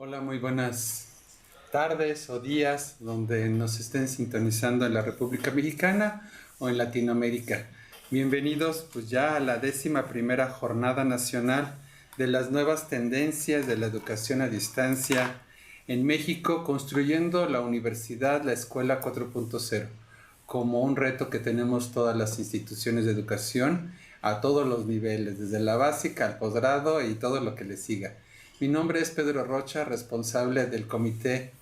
Hola, muy buenas tardes o días donde nos estén sintonizando en la República Mexicana o en Latinoamérica. Bienvenidos pues ya a la 11ª Jornada Nacional de las nuevas tendencias de la educación a distancia en México, construyendo la universidad, la escuela 4.0, como un reto que tenemos todas las instituciones de educación a todos los niveles, desde la básica al posgrado y todo lo que le siga. Mi nombre es Pedro Rocha, responsable del Comité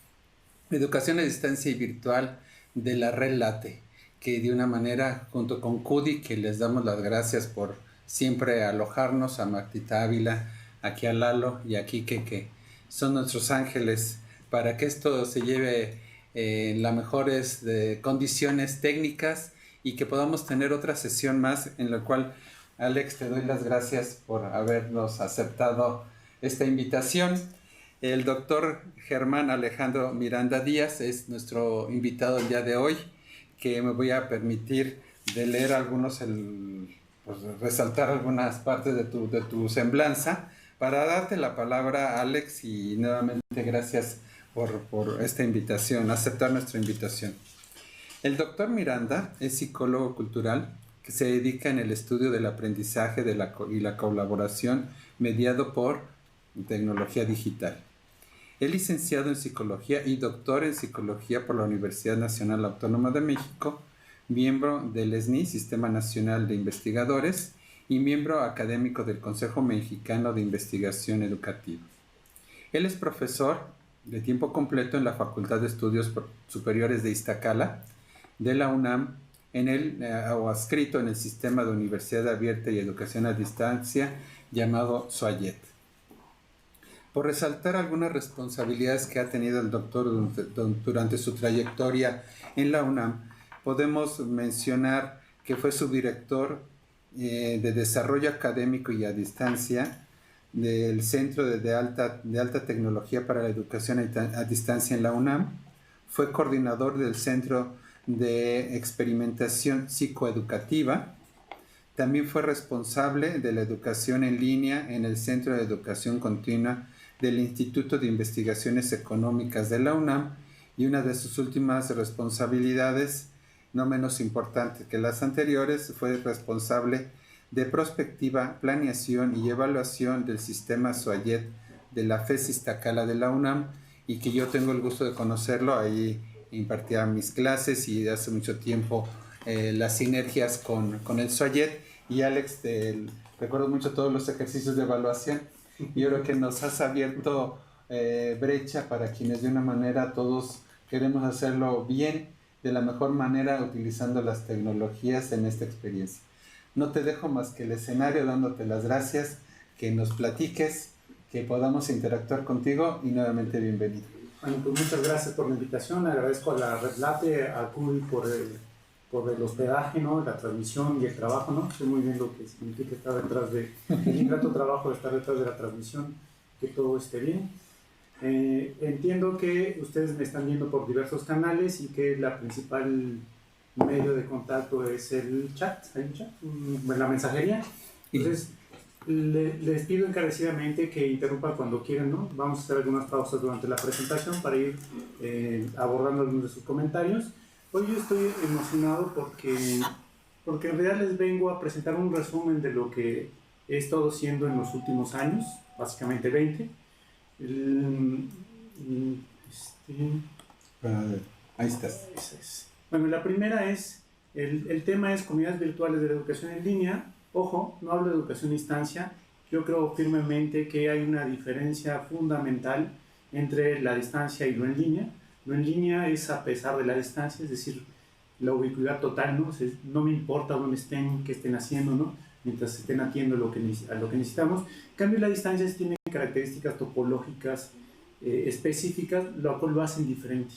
de Educación a Distancia y Virtual de la Red Late, que de una manera, junto con CUDI, que les damos las gracias por siempre alojarnos, a Martita Ávila, aquí a Lalo y a Quique, que son nuestros ángeles, para que esto se lleve en las mejores condiciones técnicas y que podamos tener otra sesión más en la cual, Alex, te doy las gracias por habernos aceptado esta invitación. El doctor Germán Alejandro Miranda Díaz es nuestro invitado el día de hoy, que me voy a permitir de leer pues resaltar algunas partes de tu semblanza para darte la palabra, Alex, y nuevamente gracias por esta invitación, aceptar nuestra invitación. El doctor Miranda es psicólogo cultural que se dedica en el estudio del aprendizaje y la colaboración mediado por tecnología digital. Es licenciado en Psicología y doctor en Psicología por la Universidad Nacional Autónoma de México, miembro del SNI, Sistema Nacional de Investigadores, y miembro académico del Consejo Mexicano de Investigación Educativa. Él es profesor de tiempo completo en la Facultad de Estudios Superiores de Iztacala, de la UNAM, o adscrito en el Sistema de Universidad Abierta y Educación a Distancia llamado SUAYET. Por resaltar algunas responsabilidades que ha tenido el doctor durante su trayectoria en la UNAM, podemos mencionar que fue subdirector de Desarrollo Académico y a Distancia del Centro de Alta Tecnología para la Educación a Distancia en la UNAM, fue coordinador del Centro de Experimentación Psicoeducativa, también fue responsable de la educación en línea en el Centro de Educación Continua del Instituto de Investigaciones Económicas de la UNAM, y una de sus últimas responsabilidades, no menos importante que las anteriores, fue responsable de prospectiva, planeación y evaluación del sistema SUAYET de la FES Iztacala de la UNAM, y que yo tengo el gusto de conocerlo. Ahí impartía mis clases y hace mucho tiempo las sinergias con el SUAYET. Y Alex, recuerdo mucho todos los ejercicios de evaluación. Yo creo que nos has abierto brecha para quienes de una manera todos queremos hacerlo bien, de la mejor manera, utilizando las tecnologías en esta experiencia. No te dejo más que el escenario dándote las gracias, que nos platiques, que podamos interactuar contigo, y nuevamente bienvenido. Bueno, pues muchas gracias por la invitación. Agradezco a la Red Late, a CUDI por el hospedaje, ¿no? La transmisión y el trabajo, ¿no? Sé muy bien lo que significa estar detrás de el ingrato trabajo de estar detrás de la transmisión, que todo esté bien. Entiendo que ustedes me están viendo por diversos canales y que la principal medio de contacto es el chat. ¿Hay un chat? La mensajería. Entonces, les pido encarecidamente que interrumpan cuando quieran, ¿no? Vamos a hacer algunas pausas durante la presentación para ir abordando algunos de sus comentarios. Hoy yo estoy emocionado porque en realidad les vengo a presentar un resumen de lo que he estado haciendo en los últimos años, básicamente 20. Ahí estás. Bueno, la primera es, el tema es comunidades virtuales de la educación en línea. Ojo, no hablo de educación a distancia. Yo creo firmemente que hay una diferencia fundamental entre la distancia y lo en línea. Lo en línea es a pesar de la distancia, es decir, la ubicuidad total, ¿no? No me importa dónde estén, qué estén haciendo, ¿no? Mientras estén atiendo a lo que necesitamos. En cambio, la distancia tiene características topológicas específicas, lo cual lo hacen diferente.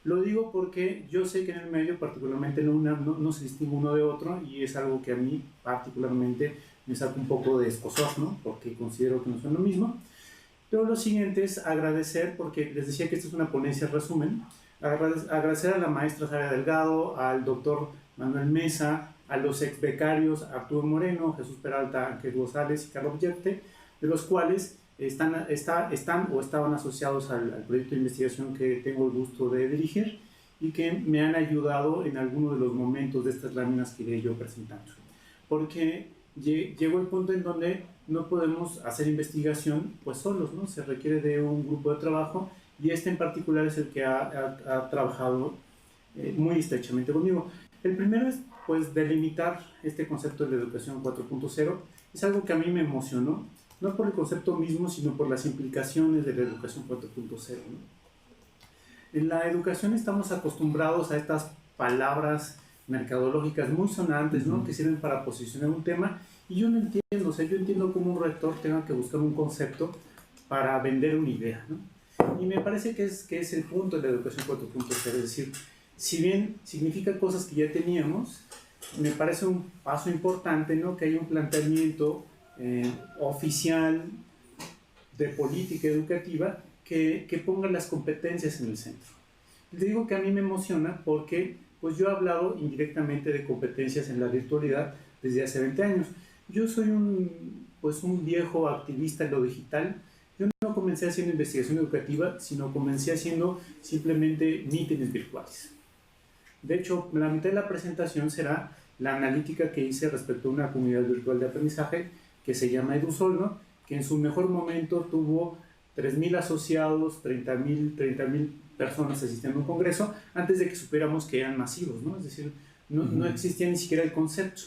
Lo digo porque yo sé que en el medio, particularmente en la UNAM, no se distingue uno de otro, y es algo que a mí particularmente me saca un poco de escozor, ¿no? Porque considero que no son lo mismo. Pero lo siguiente es agradecer, porque les decía que esta es una ponencia resumen, agradecer a la maestra Sara Delgado, al doctor Manuel Mesa, a los ex becarios Arturo Moreno, Jesús Peralta, Ángel González y Carlos Yerte, de los cuales están o estaban asociados al proyecto de investigación que tengo el gusto de dirigir y que me han ayudado en algunos de los momentos de estas láminas que iré yo presentando. Porque llegó el punto en donde no podemos hacer investigación pues solos, ¿no? Se requiere de un grupo de trabajo y este en particular es el que ha trabajado muy estrechamente conmigo. El primero es pues delimitar este concepto de la educación 4.0. Es algo que a mí me emocionó, no por el concepto mismo, sino por las implicaciones de la educación 4.0, ¿no? En la educación estamos acostumbrados a estas palabras mercadológicas muy sonantes, ¿no? Que sirven para posicionar un tema, y yo no entiendo, o sea, yo entiendo cómo un rector tenga que buscar un concepto para vender una idea, ¿no? Y me parece que es el punto de la educación 4.0, es decir, si bien significa cosas que ya teníamos, me parece un paso importante, ¿no? Que haya un planteamiento oficial de política educativa que ponga las competencias en el centro. Le digo que a mí me emociona porque pues yo he hablado indirectamente de competencias en la virtualidad desde hace 20 años. Yo soy un viejo activista en lo digital. Yo no comencé haciendo investigación educativa, sino comencé haciendo simplemente mítines virtuales. De hecho, la mitad de la presentación será la analítica que hice respecto a una comunidad virtual de aprendizaje que se llama Edusol, ¿no? Que en su mejor momento tuvo 3.000 asociados, 30.000 personas asistiendo a un congreso, antes de que supiéramos que eran masivos, ¿no? Es decir, no existía ni siquiera el concepto.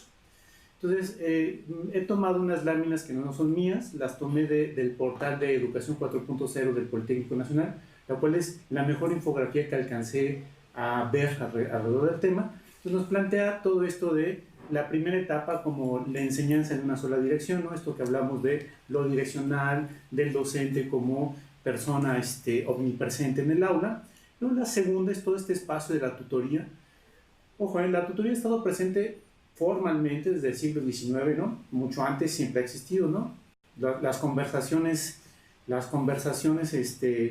Entonces, he tomado unas láminas que no son mías, las tomé del portal de Educación 4.0 del Politécnico Nacional, la cual es la mejor infografía que alcancé a ver alrededor del tema. Entonces nos plantea todo esto de la primera etapa como la enseñanza en una sola dirección, ¿no? Esto que hablamos de lo direccional, del docente como persona omnipresente en el aula. Luego la segunda es todo este espacio de la tutoría. Ojo, la tutoría ha estado presente formalmente desde el siglo XIX, ¿no? Mucho antes siempre ha existido, ¿no? Las conversaciones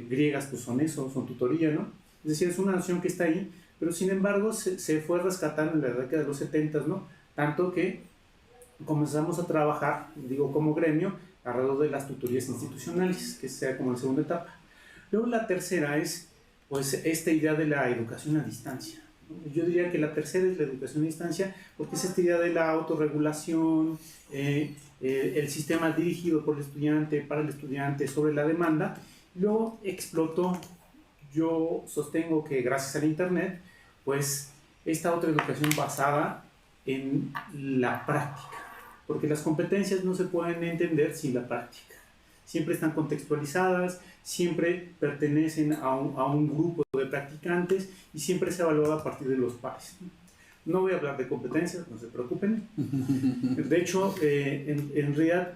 griegas pues son eso, son tutoría, ¿no? Es decir, es una noción que está ahí, pero sin embargo se fue rescatando en la década de los 70, ¿no? Tanto que comenzamos a trabajar, digo, como gremio, alrededor de las tutorías institucionales, que sea como la segunda etapa. Luego la tercera es, pues, esta idea de la educación a distancia. Yo diría que la tercera es la educación a distancia, porque es esta idea de la autorregulación, el sistema dirigido por el estudiante, para el estudiante, sobre la demanda. Luego explotó, yo sostengo que gracias al Internet, pues, esta otra educación basada en la práctica, porque las competencias no se pueden entender sin la práctica. Siempre están contextualizadas, siempre pertenecen a un grupo de practicantes y siempre se evalúa a partir de los pares. No voy a hablar de competencias, no se preocupen. De hecho, en realidad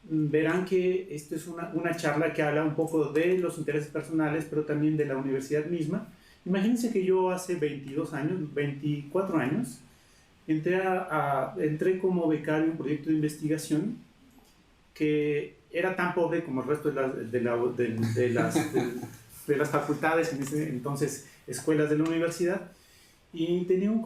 verán que esto es una charla que habla un poco de los intereses personales, pero también de la universidad misma. Imagínense que yo hace 24 años, entré como becario en un proyecto de investigación que era tan pobre como el resto de las facultades, en ese entonces escuelas de la universidad, y tenía un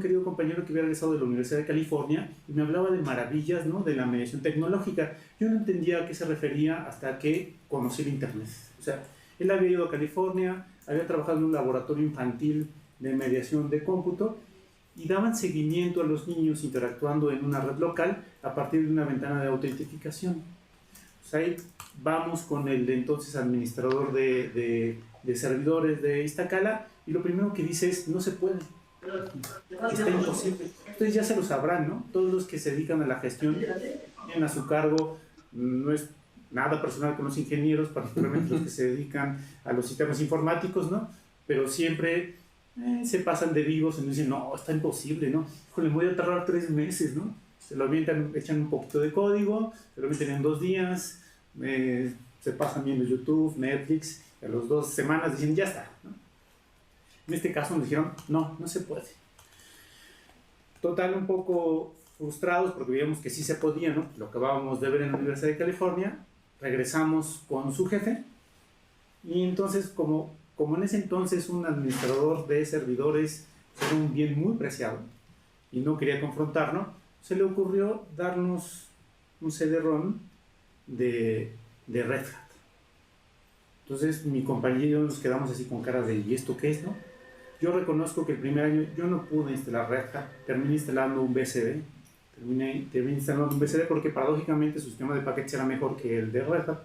querido compañero que había regresado de la Universidad de California y me hablaba de maravillas, ¿no? De la mediación tecnológica. Yo no entendía a qué se refería hasta que conocí el Internet. O sea, él había ido a California, había trabajado en un laboratorio infantil de mediación de cómputo y daban seguimiento a los niños interactuando en una red local a partir de una ventana de autentificación. Pues ahí vamos con el entonces administrador de servidores de Iztacala y lo primero que dice es, no se puede, está imposible. Ustedes ya se lo sabrán, ¿no? Todos los que se dedican a la gestión tienen a su cargo, no es nada personal con los ingenieros, particularmente los que se dedican a los sistemas informáticos, ¿no? Pero siempre se pasan de vivos y nos dicen, no, está imposible, ¿no? Híjole, voy a tardar 3 meses, ¿no? Se lo avientan, echan un poquito de código, se lo avientan en 2 días, se pasan viendo YouTube, Netflix, y a las 2 semanas dicen, ya está, ¿no? En este caso nos dijeron, no se puede. Total, un poco frustrados porque veíamos que sí se podía, ¿no? Lo acabábamos de ver en la Universidad de California, regresamos con su jefe y entonces como en ese entonces un administrador de servidores era un bien muy preciado y no quería confrontarnos, se le ocurrió darnos un CD-ROM de de Red Hat. Entonces mi compañero y yo nos quedamos así con cara de ¿y esto qué es, no? Yo reconozco que el primer año yo no pude instalar Red Hat, terminé instalando un BSD, terminé instalando un BSD porque paradójicamente su sistema de paquetes era mejor que el de Red Hat.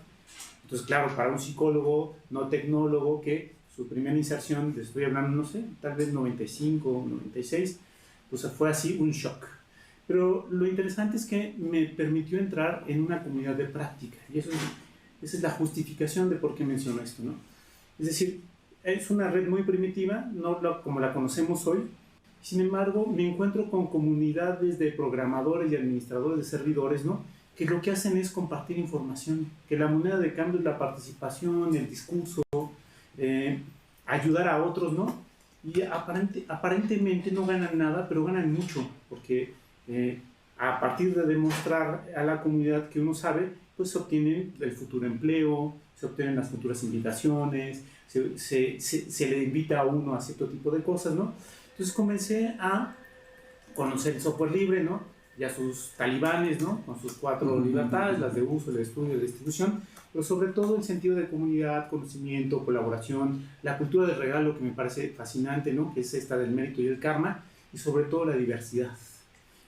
Entonces, claro, para un psicólogo no tecnólogo que su primera inserción, estoy hablando, no sé, tal vez 95, 96, pues fue así un shock. Pero lo interesante es que me permitió entrar en una comunidad de práctica y esa es la justificación de por qué menciono esto, ¿no? Es decir, es una red muy primitiva, no como la conocemos hoy. Sin embargo, me encuentro con comunidades de programadores y administradores de servidores, ¿no? Que lo que hacen es compartir información, que la moneda de cambio es la participación, el discurso, ayudar a otros, ¿no? Y aparentemente no ganan nada, pero ganan mucho, porque a partir de demostrar a la comunidad que uno sabe, pues se obtiene el futuro empleo, se obtienen las futuras invitaciones, se le invita a uno a cierto tipo de cosas, ¿no? Entonces comencé a conocer el software libre, ¿no? Y a sus talibanes, ¿no? Con sus 4 libertades, las de uso, de estudio, de distribución, pero sobre todo el sentido de comunidad, conocimiento, colaboración, la cultura del regalo que me parece fascinante, ¿no? Que es esta del mérito y el karma, y sobre todo la diversidad.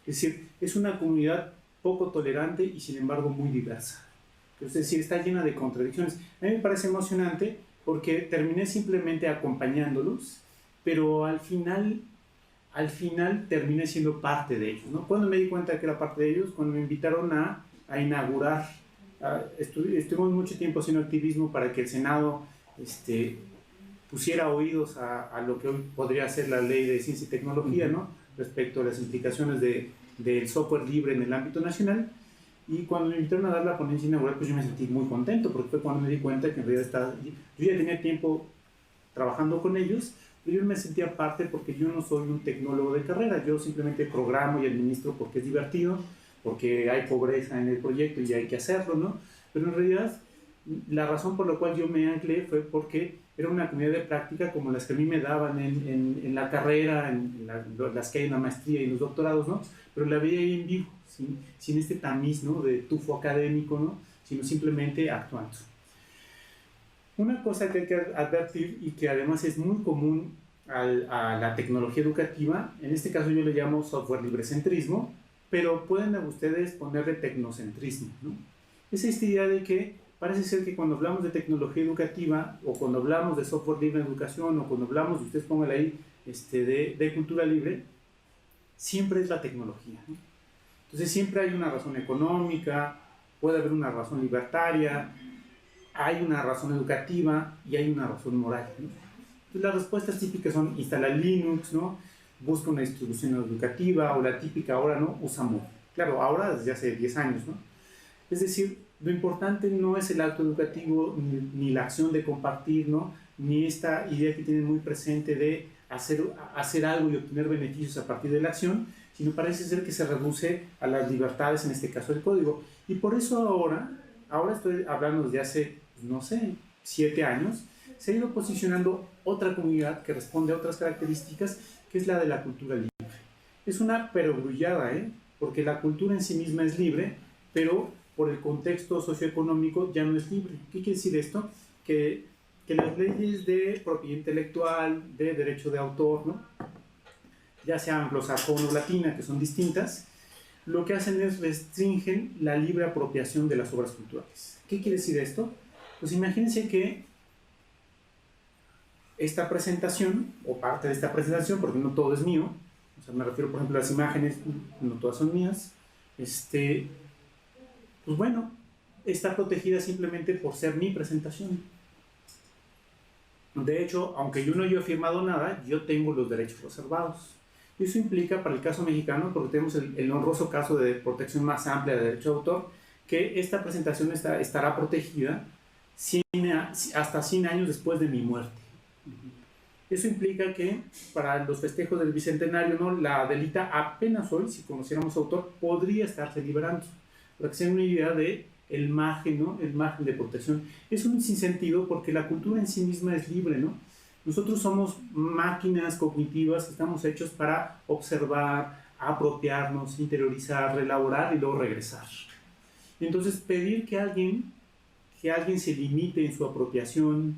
Es decir, es una comunidad poco tolerante y sin embargo muy diversa. Es decir, está llena de contradicciones. A mí me parece emocionante porque terminé simplemente acompañándolos, pero al final terminé siendo parte de ellos, ¿no? Cuando me di cuenta que era parte de ellos, cuando me invitaron a inaugurar, estuvimos mucho tiempo haciendo activismo para que el Senado pusiera oídos a lo que hoy podría ser la ley de ciencia y tecnología, ¿no? Respecto a las implicaciones del software libre en el ámbito nacional. Y cuando me invitaron a dar la ponencia inaugural, pues yo me sentí muy contento, porque fue cuando me di cuenta que en realidad yo ya tenía tiempo trabajando con ellos, pero yo me sentía parte porque yo no soy un tecnólogo de carrera, yo simplemente programo y administro porque es divertido, porque hay pobreza en el proyecto y hay que hacerlo, ¿no? Pero en realidad la razón por la cual yo me anclé fue porque era una comunidad de práctica como las que a mí me daban en la carrera, las que hay en la maestría y los doctorados, ¿no? Pero la veía ahí en vivo, sin este tamiz, ¿no? De tufo académico, ¿no? Sino simplemente actuando. Una cosa que hay que advertir y que además es muy común a la tecnología educativa, en este caso yo le llamo software librecentrismo, pero pueden ustedes ponerle tecnocentrismo, ¿no? Es esta idea de que parece ser que cuando hablamos de tecnología educativa o cuando hablamos de software libre en educación o cuando hablamos, ustedes pónganle ahí, de cultura libre, siempre es la tecnología, ¿no? Entonces siempre hay una razón económica, puede haber una razón libertaria, hay una razón educativa y hay una razón moral, ¿no? Entonces las respuestas típicas son instala Linux, ¿no? Busca una distribución educativa, o la típica ahora, ¿no? Usa Moodle. Claro, ahora desde hace 10 años, ¿no? Es decir, lo importante no es el acto educativo ni la acción de compartir, ¿no? Ni esta idea que tienen muy presente de hacer algo y obtener beneficios a partir de la acción, sino parece ser que se reduce a las libertades, en este caso el código. Y por eso ahora estoy hablando desde hace, no sé, 7 años, se ha ido posicionando otra comunidad que responde a otras características, que es la de la cultura libre. Es una perogrullada, porque la cultura en sí misma es libre, pero por el contexto socioeconómico ya no es libre. ¿Qué quiere decir esto? Que las leyes de propiedad intelectual, de derecho de autor, ¿no? Ya sea anglosajona o latina, que son distintas, lo que hacen es restringen la libre apropiación de las obras culturales. ¿Qué quiere decir esto? Pues imagínense que esta presentación, o parte de esta presentación, porque no todo es mío, o sea, me refiero por ejemplo a las imágenes, no todas son mías, pues bueno, está protegida simplemente por ser mi presentación. De hecho, aunque yo no haya firmado nada, yo tengo los derechos reservados. Eso implica para el caso mexicano, porque tenemos el honroso caso de protección más amplia de derecho de autor, que esta presentación estará protegida hasta 100 años después de mi muerte. Eso implica que para los festejos del bicentenario, ¿no? La Adelita apenas hoy, si conociéramos autor, podría estarse liberando. Para que se den una idea de el margen, ¿no? El margen de protección. Es un sinsentido porque la cultura en sí misma es libre, ¿no? Nosotros somos máquinas cognitivas que estamos hechos para observar, apropiarnos, interiorizar, reelaborar y luego regresar. Entonces, pedir que alguien que alguien se limite en su apropiación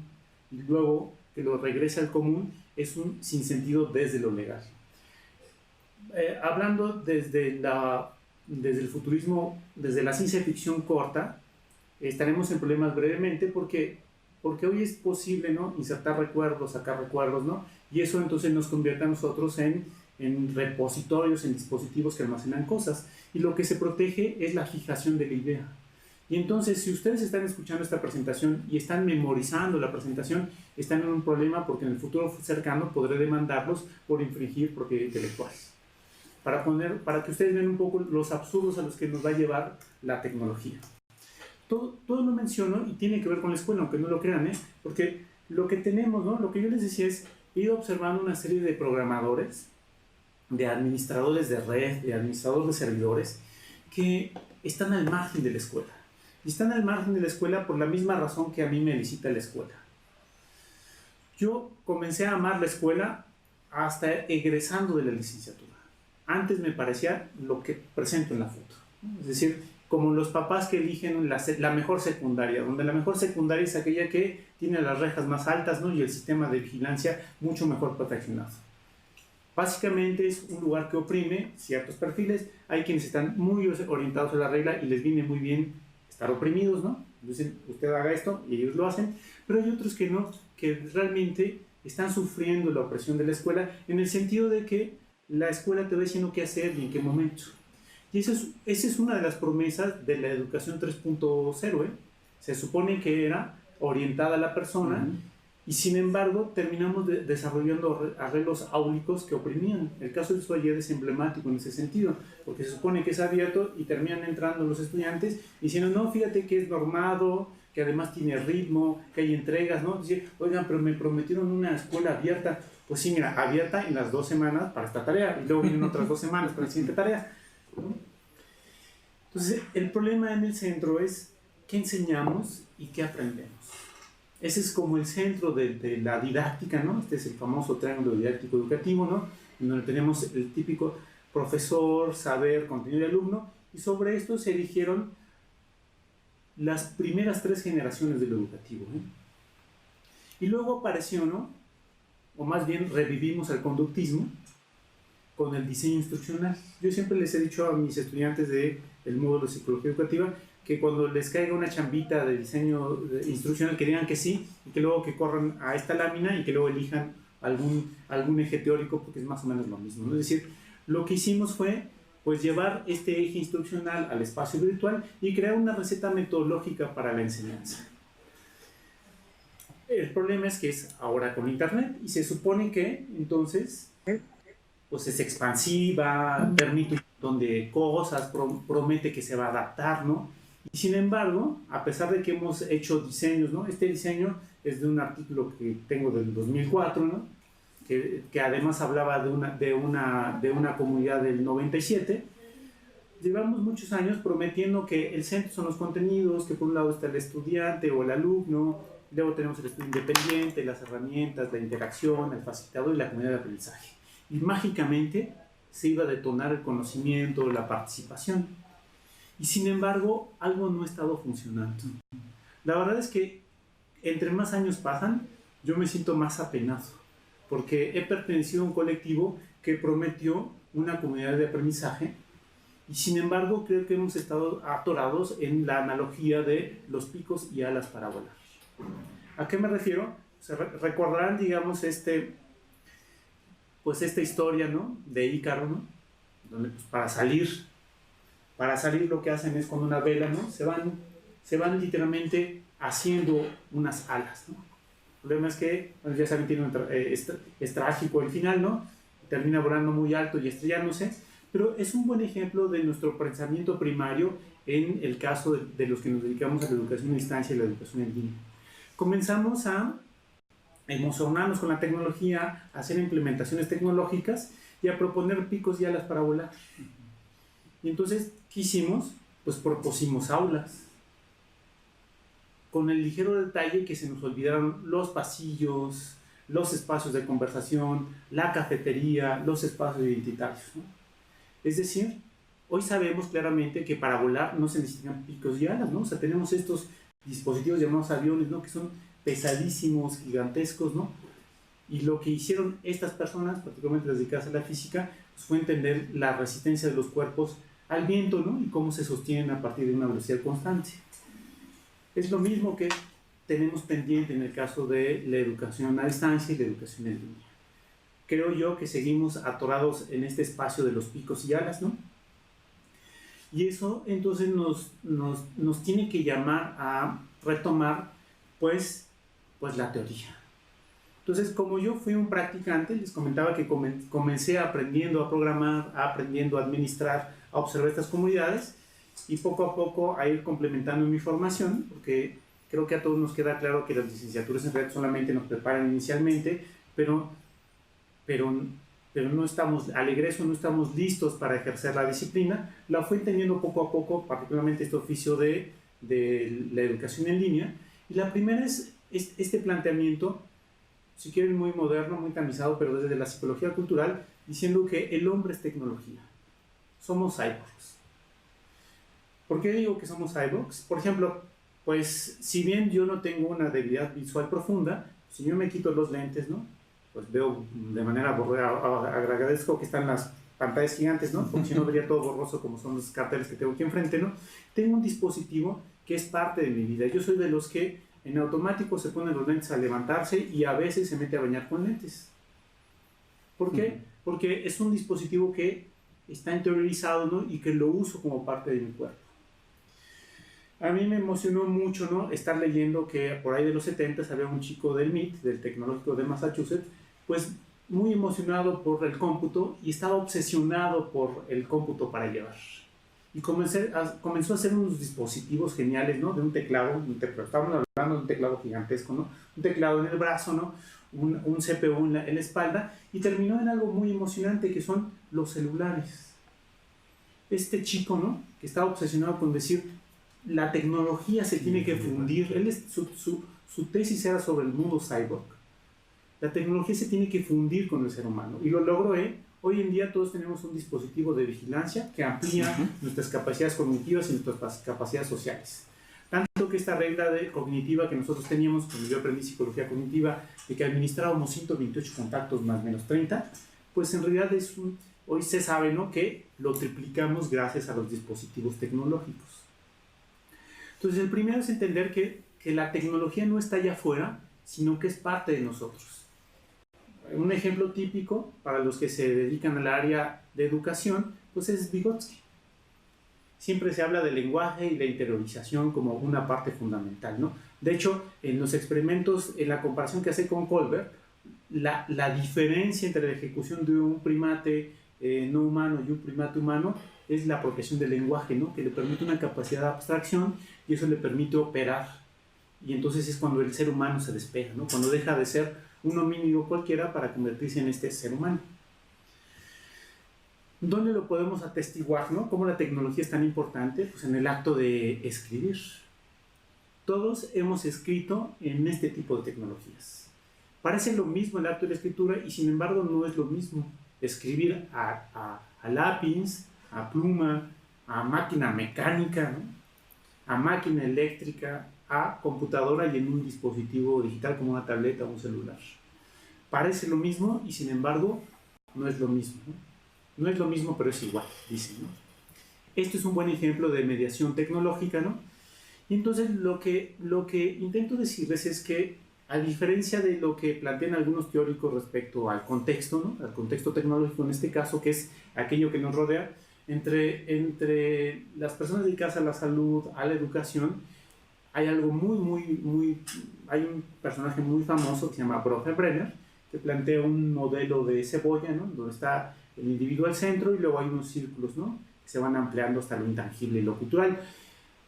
y luego que lo regrese al común es un sinsentido desde lo legal. Hablando desde el futurismo, desde la ciencia ficción corta, estaremos en problemas brevemente porque hoy es posible, ¿no?, insertar recuerdos, sacar recuerdos, ¿no? Y eso entonces nos convierte a nosotros en repositorios, en dispositivos que almacenan cosas. Y lo que se protege es la fijación de la idea. Y entonces, si ustedes están escuchando esta presentación y están memorizando la presentación, están en un problema porque en el futuro cercano podré demandarlos por infringir propiedad intelectual. Para que ustedes vean un poco los absurdos a los que nos va a llevar la tecnología. Todo lo menciono y tiene que ver con la escuela, aunque no lo crean, porque lo que tenemos, ¿no?, lo que yo les decía es, he ido observando una serie de programadores, de administradores de red, de administradores de servidores, que están al margen de la escuela. Y están al margen de la escuela por la misma razón que a mí me visita la escuela. Yo comencé a amar la escuela hasta egresando de la licenciatura. Antes me parecía lo que presento en la foto, ¿no? Es decir, como los papás que eligen la mejor secundaria, donde la mejor secundaria es aquella que tiene las rejas más altas, ¿no?, y el sistema de vigilancia mucho mejor perfeccionado. Básicamente es un lugar que oprime ciertos perfiles. Hay quienes están muy orientados a la regla y les viene muy bien estar oprimidos, ¿no? Dicen, usted haga esto y ellos lo hacen, pero hay otros que no, que realmente están sufriendo la opresión de la escuela en el sentido de que la escuela te va diciendo qué hacer y en qué momento. Y esa es una de las promesas de la educación 3.0, ¿eh? Se supone que era orientada a la persona, y sin embargo terminamos desarrollando arreglos áulicos que oprimían. El caso de Soyer es emblemático en ese sentido, porque se supone que es abierto y terminan entrando los estudiantes diciendo, no, fíjate que es normado, que además tiene ritmo, que hay entregas, ¿no? Dice, oigan, pero me prometieron una escuela abierta. Pues sí, mira, abierta en las 2 semanas para esta tarea, y luego vienen otras 2 semanas para la siguiente tarea, ¿no? Entonces, el problema en el centro es qué enseñamos y qué aprendemos. Ese es como el centro de la didáctica, ¿no? Este es el famoso triángulo didáctico educativo, ¿no?, en donde tenemos el típico profesor, saber, contenido y alumno, y sobre esto se erigieron las primeras 3 generaciones del educativo, ¿eh? Y luego apareció, ¿no?, o más bien revivimos el conductismo con el diseño instruccional. Yo siempre les he dicho a mis estudiantes del módulo de psicología educativa que cuando les caiga una chambita de diseño instruccional que digan que sí, y que luego que corran a esta lámina y que luego elijan algún eje teórico, porque es más o menos lo mismo, ¿no? Es decir, lo que hicimos fue pues llevar este eje instruccional al espacio virtual y crear una receta metodológica para la enseñanza. El problema es que es ahora con internet y se supone que entonces pues es expansiva, permite un montón de cosas, promete que se va a adaptar, ¿no? Y sin embargo, a pesar de que hemos hecho diseños, ¿no? Este diseño es de un artículo que tengo del 2004, ¿no?, que además hablaba de una comunidad del 97. Llevamos muchos años prometiendo que el centro son los contenidos, que por un lado está el estudiante o el alumno, luego tenemos el estudio independiente, las herramientas, la interacción, el facilitador y la comunidad de aprendizaje. Y mágicamente se iba a detonar el conocimiento, la participación. Y sin embargo, algo no ha estado funcionando. La verdad es que entre más años pasan, yo me siento más apenado, porque he pertenecido a un colectivo que prometió una comunidad de aprendizaje y sin embargo creo que hemos estado atorados en la analogía de los picos y alas para volar. ¿A qué me refiero? Recordarán, digamos, esta historia, ¿no?, de Ícaro, ¿no?, donde pues, para salir lo que hacen es con una vela, ¿no?, se van literalmente haciendo unas alas, ¿no? El problema es que, bueno, ya saben, es trágico el final, ¿no?, termina volando muy alto y estrellándose, pero es un buen ejemplo de nuestro pensamiento primario en el caso de los que nos dedicamos a la educación a distancia y la educación en línea. Comenzamos a emocionarnos con la tecnología, a hacer implementaciones tecnológicas y a proponer picos y alas para volar. Y entonces, ¿qué hicimos? Pues propusimos aulas, con el ligero detalle que se nos olvidaron los pasillos, los espacios de conversación, la cafetería, los espacios identitarios, ¿no? Es decir, hoy sabemos claramente que para volar no se necesitan picos y alas, ¿no? O sea, tenemos estos dispositivos llamados aviones, ¿no? Que son pesadísimos, gigantescos, ¿no? Y lo que hicieron estas personas, particularmente las dedicadas a la física, pues fue entender la resistencia de los cuerpos al viento, ¿no? Y cómo se sostienen a partir de una velocidad constante. Es lo mismo que tenemos pendiente en el caso de la educación a distancia y la educación en línea. Creo yo que seguimos atorados en este espacio de los picos y alas, ¿no? Y eso entonces nos tiene que llamar a retomar pues la teoría. Entonces, como yo fui un practicante, les comentaba que comencé aprendiendo a programar, aprendiendo a administrar, a observar estas comunidades y poco a poco a ir complementando mi formación, porque creo que a todos nos queda claro que las licenciaturas en realidad solamente nos preparan inicialmente, pero no estamos, al egreso no estamos listos para ejercer la disciplina. La fui entendiendo poco a poco, particularmente este oficio de la educación en línea. Y la primera es este planteamiento, si quieren muy moderno, muy tamizado, pero desde la psicología cultural, diciendo que el hombre es tecnología. Somos cyborgs. ¿Por qué digo que somos cyborgs? Por ejemplo, pues si bien yo no tengo una debilidad visual profunda, si yo me quito los lentes, ¿no? Pues veo de manera agradezco que están las pantallas gigantes, ¿no? Porque si no vería todo borroso como son los carteles que tengo aquí enfrente, ¿no? Tengo un dispositivo que es parte de mi vida. Yo soy de los que en automático se ponen los lentes al levantarse y a veces se mete a bañar con lentes. ¿Por qué? Porque es un dispositivo que está interiorizado, ¿no? Y que lo uso como parte de mi cuerpo. A mí me emocionó mucho, ¿no? Estar leyendo que por ahí de los 70 había un chico del MIT, del Tecnológico de Massachusetts, pues muy emocionado por el cómputo y estaba obsesionado por el cómputo para llevar. Y comenzó a hacer unos dispositivos geniales, ¿no? De un teclado, estábamos hablando de un teclado gigantesco, ¿no? Un teclado en el brazo, ¿no? Un CPU en la espalda, y terminó en algo muy emocionante que son los celulares. Este chico, ¿no? Que estaba obsesionado con decir, la tecnología se tiene que fundir. Su tesis era sobre el mundo cyborg. La tecnología se tiene que fundir con el ser humano, y lo logró, ¿eh? Hoy en día todos tenemos un dispositivo de vigilancia que amplía nuestras capacidades cognitivas y nuestras capacidades sociales. Tanto que esta regla cognitiva que nosotros teníamos, cuando yo aprendí psicología cognitiva, de que administrábamos 128 contactos más menos 30, pues en realidad hoy se sabe, ¿no?, que lo triplicamos gracias a los dispositivos tecnológicos. Entonces el primero es entender que la tecnología no está allá afuera, sino que es parte de nosotros. Un ejemplo típico para los que se dedican al área de educación, pues es Vygotsky. Siempre se habla del lenguaje y la interiorización como una parte fundamental, ¿no? De hecho, en los experimentos, en la comparación que hace con Colbert, la diferencia entre la ejecución de un primate no humano y un primate humano es la apropiación del lenguaje, ¿no? Que le permite una capacidad de abstracción y eso le permite operar. Y entonces es cuando el ser humano se despega, ¿no? Cuando deja de ser un homínido cualquiera para convertirse en este ser humano. ¿Dónde lo podemos atestiguar, no? ¿Cómo la tecnología es tan importante? Pues en el acto de escribir. Todos hemos escrito en este tipo de tecnologías. Parece lo mismo el acto de la escritura y sin embargo no es lo mismo. Escribir a lápiz, a pluma, a máquina mecánica, ¿no?, a máquina eléctrica, a computadora y en un dispositivo digital como una tableta o un celular. Parece lo mismo y sin embargo no es lo mismo, ¿no? No es lo mismo, pero es igual, dicen, ¿no? Esto es un buen ejemplo de mediación tecnológica, ¿no? Y entonces lo que intento decirles es que, a diferencia de lo que plantean algunos teóricos respecto al contexto, ¿no?, al contexto tecnológico en este caso, que es aquello que nos rodea, entre las personas dedicadas a la salud, a la educación, hay algo hay un personaje muy famoso que se llama Brenner, que plantea un modelo de cebolla, ¿no?, donde está el individuo al centro y luego hay unos círculos, ¿no?, que se van ampliando hasta lo intangible y lo cultural.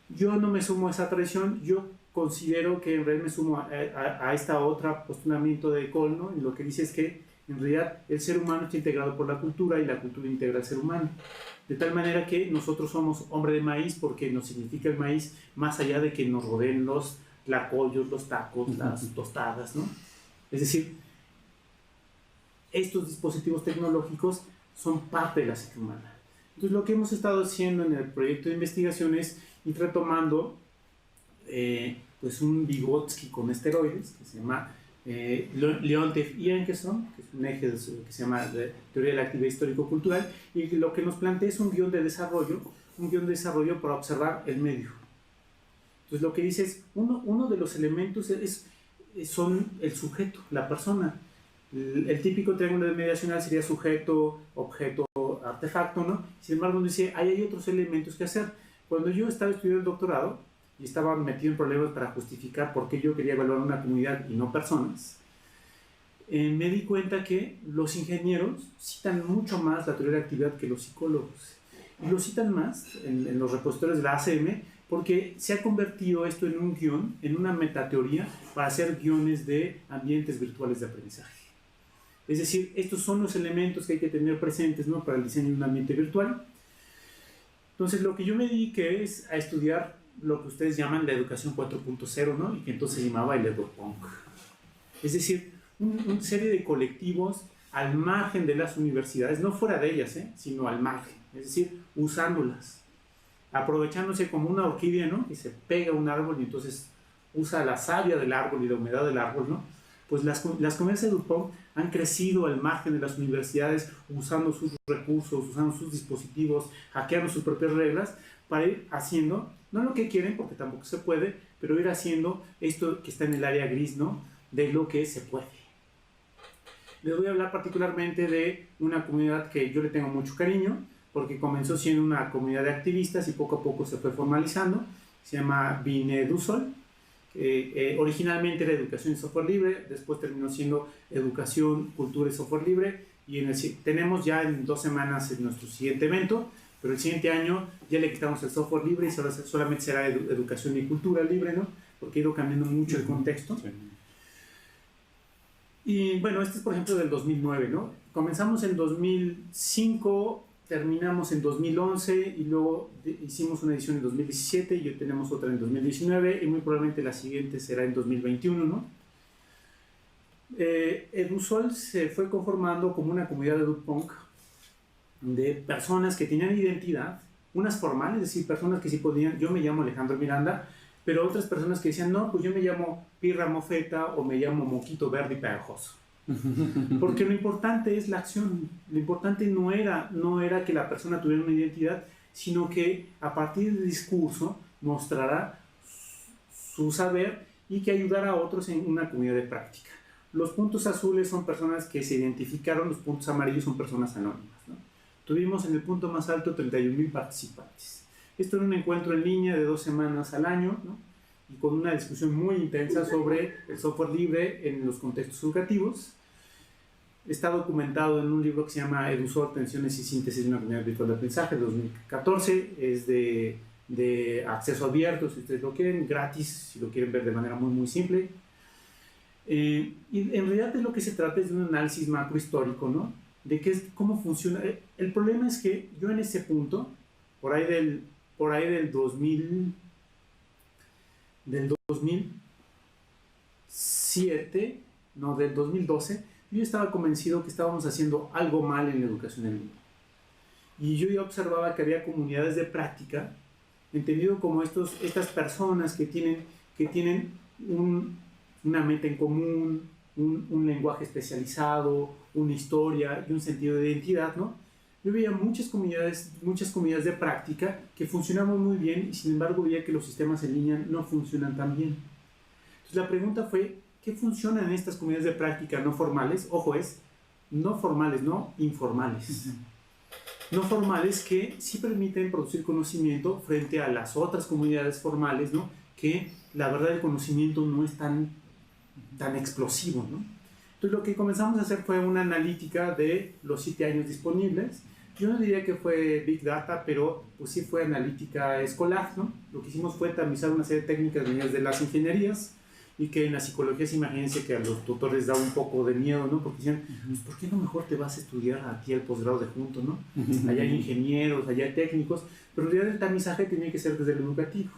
Yo no me sumo a esa tradición, yo considero que en realidad me sumo a esta otra postulamiento de Cole, ¿no?, y lo que dice es que en realidad el ser humano está integrado por la cultura y la cultura integra al ser humano. De tal manera que nosotros somos hombre de maíz porque nos significa el maíz más allá de que nos rodeen los tlacoyos, los tacos, las tostadas, ¿no? Es decir, estos dispositivos tecnológicos son parte de la psique humana. Entonces lo que hemos estado haciendo en el proyecto de investigación es ir retomando pues un Vygotsky con esteroides, que se llama Leontief y Enkelson, que es un eje que se llama de teoría de la actividad histórico-cultural, y lo que nos plantea es un guión de desarrollo para observar el medio. Entonces lo que dice es, uno de los elementos son el sujeto, la persona. El típico triángulo de mediacional sería sujeto, objeto, artefacto, ¿no? Sin embargo, dice, hay otros elementos que hacer. Cuando yo estaba estudiando el doctorado y estaba metido en problemas para justificar por qué yo quería evaluar una comunidad y no personas, me di cuenta que los ingenieros citan mucho más la teoría de la actividad que los psicólogos. Y lo citan más en los repositorios de la ACM porque se ha convertido esto en un guión, en una metateoría para hacer guiones de ambientes virtuales de aprendizaje. Es decir, estos son los elementos que hay que tener presentes, ¿no?, para el diseño de un ambiente virtual. Entonces, lo que yo me dediqué es a estudiar lo que ustedes llaman la educación 4.0, ¿no?, y que entonces se llamaba el EduPunk. Es decir, una serie de colectivos al margen de las universidades, no fuera de ellas, sino al margen, es decir, usándolas, aprovechándose como una orquídea, ¿no?, que se pega a un árbol y entonces usa la savia del árbol y la humedad del árbol, ¿no? Pues las comunidades EduPunk han crecido al margen de las universidades, usando sus recursos, usando sus dispositivos, hackeando sus propias reglas, para ir haciendo, no lo que quieren, porque tampoco se puede, pero ir haciendo esto que está en el área gris, ¿no?, de lo que se puede. Les voy a hablar particularmente de una comunidad que yo le tengo mucho cariño, porque comenzó siendo una comunidad de activistas y poco a poco se fue formalizando. Se llama Binedusol. Originalmente era educación y software libre, después terminó siendo educación, cultura y software libre, y tenemos ya en 2 semanas nuestro siguiente evento, pero el siguiente año ya le quitamos el software libre y solamente será educación y cultura libre, ¿no?, porque ha ido cambiando mucho el contexto. Sí. Y bueno, este es por ejemplo del 2009, ¿no? Comenzamos en 2005, terminamos en 2011 y luego hicimos una edición en 2017 y hoy tenemos otra en 2019 y muy probablemente la siguiente será en 2021, ¿no? Edusol se fue conformando como una comunidad de EduPunk de personas que tenían identidad, unas formales, es decir, personas que sí podían, yo me llamo Alejandro Miranda, pero otras personas que decían, no, pues yo me llamo Pirra Mofeta o me llamo Moquito Verde y Pegajoso. Porque lo importante es la acción, lo importante no era que la persona tuviera una identidad, sino que a partir del discurso mostrará su saber y que ayudara a otros en una comunidad de práctica. Los puntos azules son personas que se identificaron, los puntos amarillos son personas anónimas, ¿no? Tuvimos en el punto más alto 31,000 participantes. Esto era un encuentro en línea de 2 semanas al año, ¿no?, y con una discusión muy intensa sobre el software libre en los contextos educativos. Está documentado en un libro que se llama Edusol, Tensiones y Síntesis de una comunidad virtual de aprendizaje, de 2014. Es de acceso abierto, si ustedes lo quieren, gratis, si lo quieren ver de manera muy, muy simple. Y en realidad de lo que se trata es de un análisis macrohistórico, ¿no?, de cómo funciona. El problema es que yo en ese punto, por ahí del 2007, no, del 2012, yo estaba convencido que estábamos haciendo algo mal en la educación en línea. Y yo ya observaba que había comunidades de práctica, entendido como estas personas que tienen una meta en común, un lenguaje especializado, una historia y un sentido de identidad, ¿no? Yo veía muchas comunidades de práctica que funcionaban muy bien y sin embargo veía que los sistemas en línea no funcionan tan bien. Entonces la pregunta fue, ¿qué funciona en estas comunidades de práctica no formales? Ojo, es no formales, no informales. No formales que sí permiten producir conocimiento frente a las otras comunidades formales, ¿no?, que la verdad el conocimiento no es tan explosivo, ¿no? Entonces lo que comenzamos a hacer fue una analítica de los 7 años disponibles. Yo no diría que fue Big Data, pero pues sí fue analítica escolar, ¿no? Lo que hicimos fue tamizar una serie de técnicas venidas de las ingenierías y que en la psicología, imagínense que a los tutores da un poco de miedo, ¿no? Porque dicen, pues, ¿por qué no mejor te vas a estudiar aquí el posgrado de junto, ¿no? Allá hay ingenieros, allá hay técnicos, pero en realidad el tamizaje tiene que ser desde el educativo.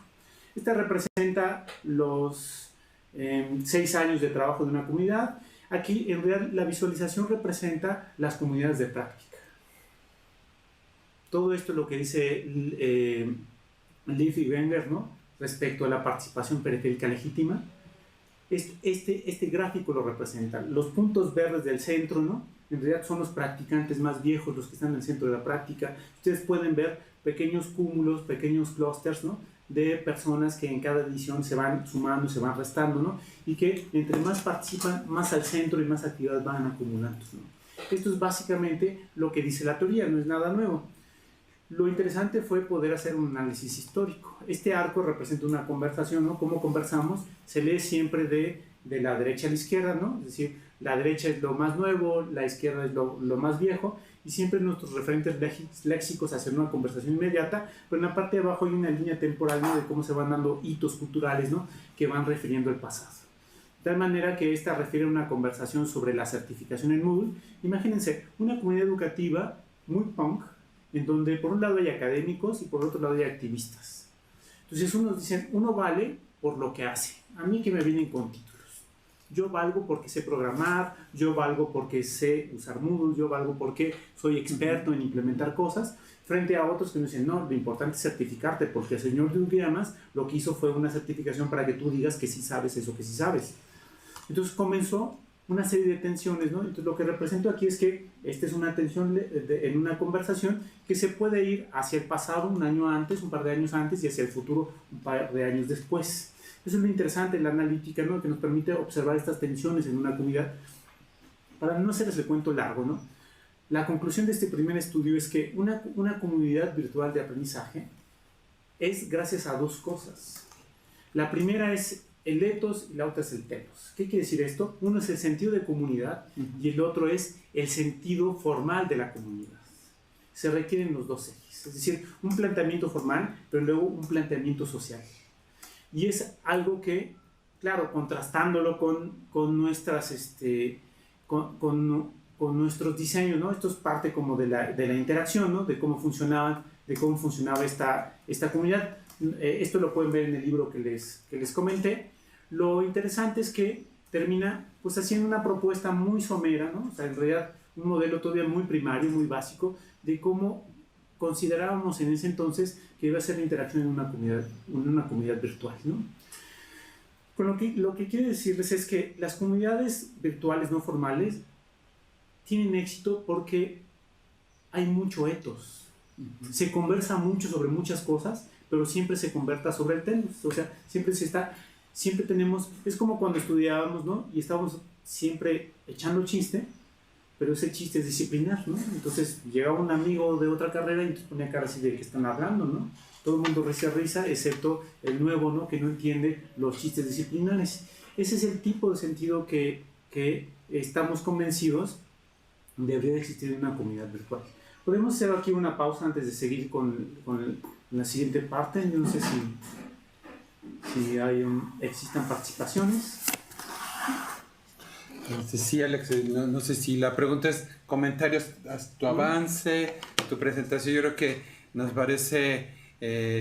Esta representa los 6 años de trabajo de una comunidad. Aquí, en realidad, la visualización representa las comunidades de práctica. Todo esto es lo que dice Leaf y Wenger, ¿no? respecto a la participación periférica legítima. Este gráfico lo representa. Los puntos verdes del centro, ¿no? En realidad son los practicantes más viejos, los que están en el centro de la práctica. Ustedes pueden ver pequeños cúmulos, pequeños clústeres, ¿no? De personas que en cada edición se van sumando, se van restando, ¿no? Y que entre más participan, más al centro y más actividades van acumulando, ¿no? Esto es básicamente lo que dice la teoría, no es nada nuevo. Lo interesante fue poder hacer un análisis histórico. Este arco representa una conversación, ¿no? Cómo conversamos, se lee siempre de la derecha a la izquierda, ¿no? Es decir, la derecha es lo más nuevo, la izquierda es lo más viejo, y siempre nuestros referentes léxicos hacen una conversación inmediata, pero en la parte de abajo hay una línea temporal, ¿no? De cómo se van dando hitos culturales, ¿no? Que van refiriendo el pasado. De tal manera que esta refiere a una conversación sobre la certificación en Moodle. Imagínense, una comunidad educativa muy punk, en donde por un lado hay académicos y por otro lado hay activistas. Entonces unos dicen, uno vale por lo que hace. A mí que me vienen con títulos. Yo valgo porque sé programar, yo valgo porque sé usar Moodle, yo valgo porque soy experto en implementar cosas, frente a otros que me dicen, no, lo importante es certificarte, porque el señor de idiomas lo que hizo fue una certificación para que tú digas que sí sabes eso que sí sabes. Entonces comenzó una serie de tensiones, ¿no? Entonces lo que represento aquí es que esta es una tensión en una conversación que se puede ir hacia el pasado un año antes, un par de años antes, y hacia el futuro un par de años después. Eso es lo interesante, la analítica, ¿no? Que nos permite observar estas tensiones en una comunidad. Para no hacerles el cuento largo, ¿no? La conclusión de este primer estudio es que una comunidad virtual de aprendizaje es gracias a dos cosas. La primera es el ethos y la otra es el telos. ¿Qué quiere decir esto? Uno es el sentido de comunidad y el otro es el sentido formal de la comunidad. Se requieren los dos ejes, es decir, un planteamiento formal, pero luego un planteamiento social. Y es algo que, claro, contrastándolo con nuestros diseños, ¿no? Esto es parte como de la interacción, ¿no? De cómo funcionaba esta comunidad. Esto lo pueden ver en el libro que les comenté. Lo interesante es que termina pues haciendo una propuesta muy somera, ¿no? O sea, en realidad un modelo todavía muy primario, muy básico, de cómo considerábamos en ese entonces que iba a ser la interacción en una comunidad virtual, ¿no? Con lo que quiero decirles es que las comunidades virtuales no formales tienen éxito porque hay mucho ethos. Se conversa mucho sobre muchas cosas, pero siempre se conversa sobre el tema. O sea, siempre tenemos, es como cuando estudiábamos, ¿no? Y estábamos siempre echando chiste, pero ese chiste es disciplinar, ¿no? Entonces llegaba un amigo de otra carrera y entonces ponía cara así de que están hablando, ¿no? Todo el mundo risa, excepto el nuevo, ¿no? Que no entiende los chistes disciplinares. Ese es el tipo de sentido que estamos convencidos debería existir en una comunidad virtual. Podemos hacer aquí una pausa antes de seguir con la siguiente parte. Yo no sé si existan participaciones. Sí, Alex, no sé si la pregunta es comentarios a tu avance, tu presentación. Yo creo que nos parece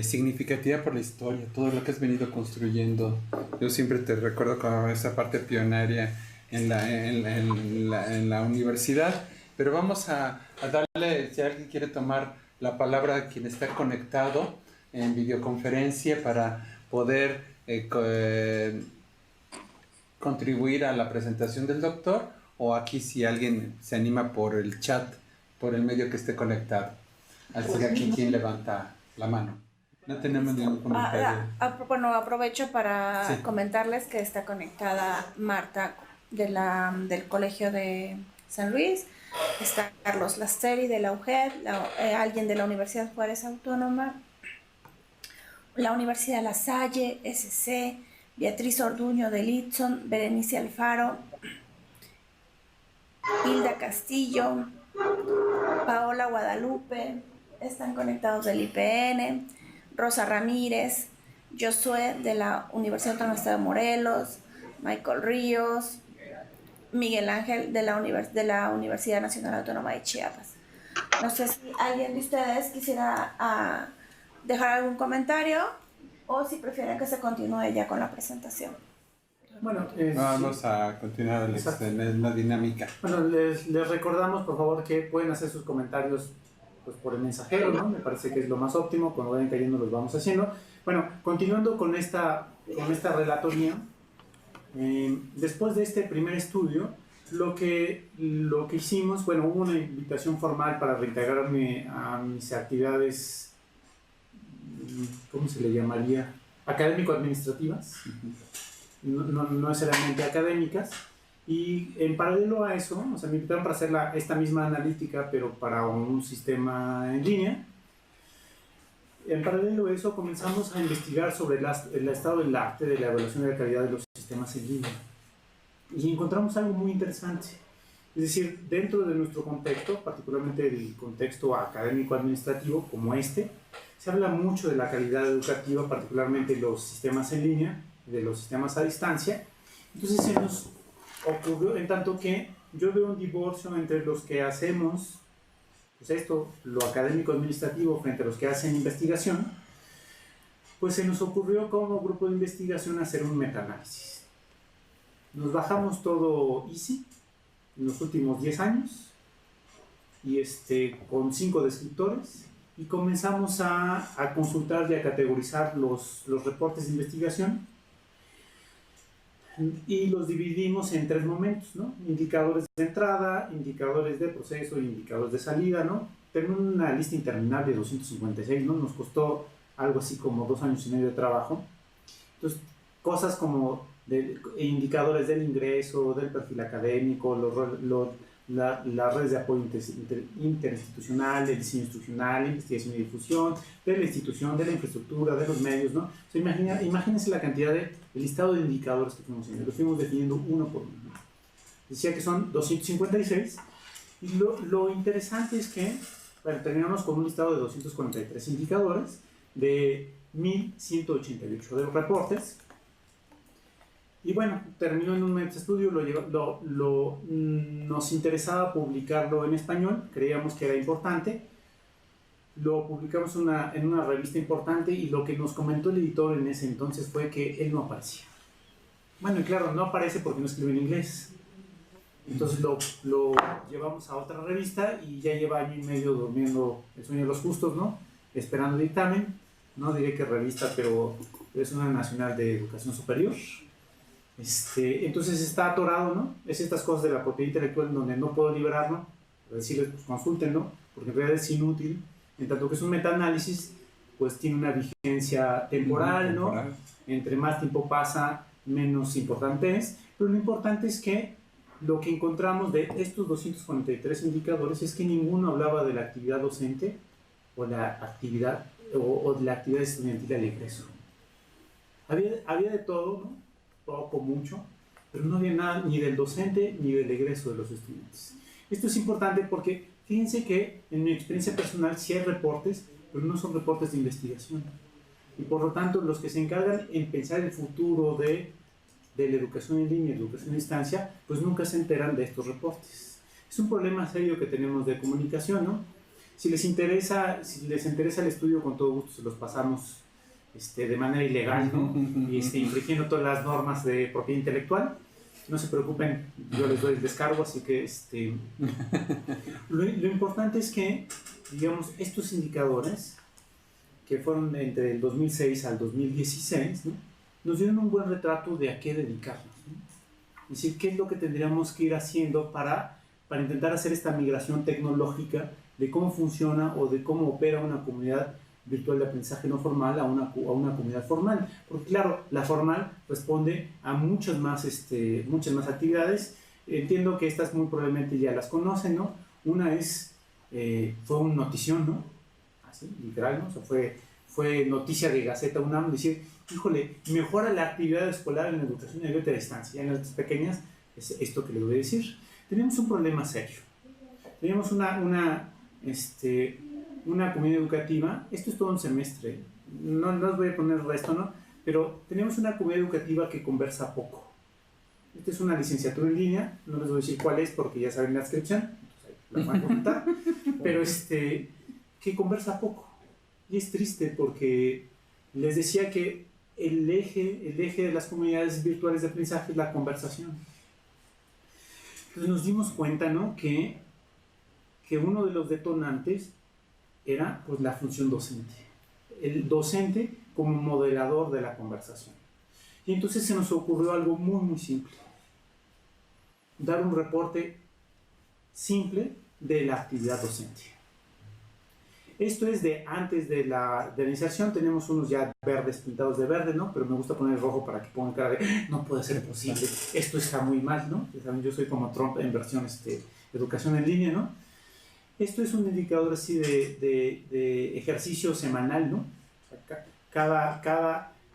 significativa por la historia, todo lo que has venido construyendo. Yo siempre te recuerdo como esa parte pionaria en la universidad, pero vamos a darle, si alguien quiere tomar la palabra a quien está conectado en videoconferencia para poder contribuir a la presentación del doctor, o aquí si alguien se anima por el chat, por el medio que esté conectado. Así que aquí quien levanta la mano. No tenemos ningún comentario. Bueno, aprovecho para comentarles que está conectada Marta del Colegio de San Luis, está Carlos Lasteri de la UGED, alguien de la Universidad Juárez Autónoma, la Universidad La Salle, SC, Beatriz Orduño de Litson, Berenice Alfaro, Hilda Castillo, Paola Guadalupe, están conectados del IPN, Rosa Ramírez, Josué de la Universidad Autónoma del Estado de Morelos, Michael Ríos, Miguel Ángel de la Universidad Nacional Autónoma de Chiapas. No sé si alguien de ustedes quisiera dejar algún comentario o si prefieren que se continúe ya con la presentación. Bueno, vamos a continuar en la dinámica. Bueno, les recordamos por favor que pueden hacer sus comentarios pues por el mensajero, ¿no? Me parece que es lo más óptimo, cuando vayan cayendo los vamos haciendo. Bueno, continuando con esta relatoría, después de este primer estudio, lo que hicimos, bueno, hubo una invitación formal para reintegrarme a mis actividades, ¿cómo se le llamaría? Académico-administrativas, no necesariamente académicas, y en paralelo a eso, o sea, me invitaron para hacer esta misma analítica, pero para un sistema en línea. En paralelo a eso, comenzamos a investigar sobre el estado del arte de la evaluación de la calidad de los sistemas en línea. Y encontramos algo muy interesante. Es decir, dentro de nuestro contexto, particularmente el contexto académico-administrativo como este, se habla mucho de la calidad educativa, particularmente los sistemas en línea, de los sistemas a distancia. Entonces se nos ocurrió, en tanto que yo veo un divorcio entre los que hacemos, pues esto, lo académico-administrativo frente a los que hacen investigación, pues se nos ocurrió como grupo de investigación hacer un metaanálisis. Nos bajamos todo easy en los últimos 10 años y con 5 descriptores y comenzamos a consultar y a categorizar los reportes de investigación y los dividimos en 3 momentos, ¿no? Indicadores de entrada, indicadores de proceso y indicadores de salida, ¿no? Tenemos una lista interminable de 256, ¿no? Nos costó algo así como 2 años y medio de trabajo. Entonces, cosas como indicadores del ingreso, del perfil académico, las redes de apoyo interinstitucional, el diseño instruccional, la investigación y difusión, de la institución, de la infraestructura, de los medios, ¿no? O sea, imagínense la cantidad el listado de indicadores que fuimos haciendo, los fuimos definiendo uno por uno, ¿no? Decía que son 256, y lo interesante es que, bueno, terminamos con un listado de 243 indicadores, de 1188 de reportes. Y bueno, terminó en un estudio, nos interesaba publicarlo en español, creíamos que era importante, lo publicamos en una revista importante y lo que nos comentó el editor en ese entonces fue que él no aparecía. Bueno, y claro, no aparece porque no escribe en inglés. Entonces lo llevamos a otra revista y ya lleva año y medio durmiendo el sueño de los justos, ¿no? Esperando dictamen, no diré qué revista, pero es una nacional de educación superior. Entonces está atorado, ¿no? Es estas cosas de la propiedad intelectual en donde no puedo liberarlo, decirles, pues consúltenlo, porque en realidad es inútil, en tanto que es un metaanálisis, pues tiene una vigencia temporal, ¿no? Entre más tiempo pasa, menos importante es, pero lo importante es que lo que encontramos de estos 243 indicadores es que ninguno hablaba de la actividad docente o la actividad o de la actividad estudiantil al egreso. Había de todo, ¿no? Poco, mucho, pero no había nada ni del docente ni del egreso de los estudiantes. Esto es importante porque fíjense que en mi experiencia personal sí hay reportes, pero no son reportes de investigación. Y por lo tanto, los que se encargan en pensar el futuro de la educación en línea, educación a distancia, pues nunca se enteran de estos reportes. Es un problema serio que tenemos de comunicación, ¿no? Si les interesa el estudio, con todo gusto se los pasamos de manera ilegal, ¿no? Infringiendo todas las normas de propiedad intelectual. No se preocupen, yo les doy el descargo, así que lo importante es que, digamos, estos indicadores, que fueron entre el 2006 al 2016, ¿no? Nos dieron un buen retrato de a qué dedicarnos, ¿no? Es decir, qué es lo que tendríamos que ir haciendo para intentar hacer esta migración tecnológica de cómo funciona o de cómo opera una comunidad virtual de aprendizaje no formal a una comunidad formal, porque claro, la formal responde a muchas más actividades. Entiendo que estas muy probablemente ya las conocen, ¿no? Una fue una notición, ¿no? Así, literal, ¿no? O sea, fue noticia de Gaceta UNAM, decir, híjole, mejora la actividad escolar en la educación abierta a distancia. En las pequeñas, es esto que les voy a decir. Teníamos un problema serio. Teníamos una comunidad educativa, esto es todo un semestre, no les voy a poner el resto, ¿no? Pero tenemos una comunidad educativa que conversa poco. Esta es una licenciatura en línea, no les voy a decir cuál es porque ya saben la descripción, la van a contar, pero que conversa poco. Y es triste porque les decía que el eje de las comunidades virtuales de aprendizaje es la conversación. Entonces nos dimos cuenta, ¿no? que uno de los detonantes era pues la función docente. El docente como moderador de la conversación. Y entonces se nos ocurrió algo muy, muy simple. Dar un reporte simple de la actividad docente. Esto es de antes de la iniciación, tenemos unos ya verdes pintados de verde, ¿no? Pero me gusta poner el rojo para que pongan cara de no puede ser posible, esto está muy mal, ¿no? Yo soy como Trump en versión educación en línea, ¿no? Esto es un indicador así de ejercicio semanal, ¿no? O sea,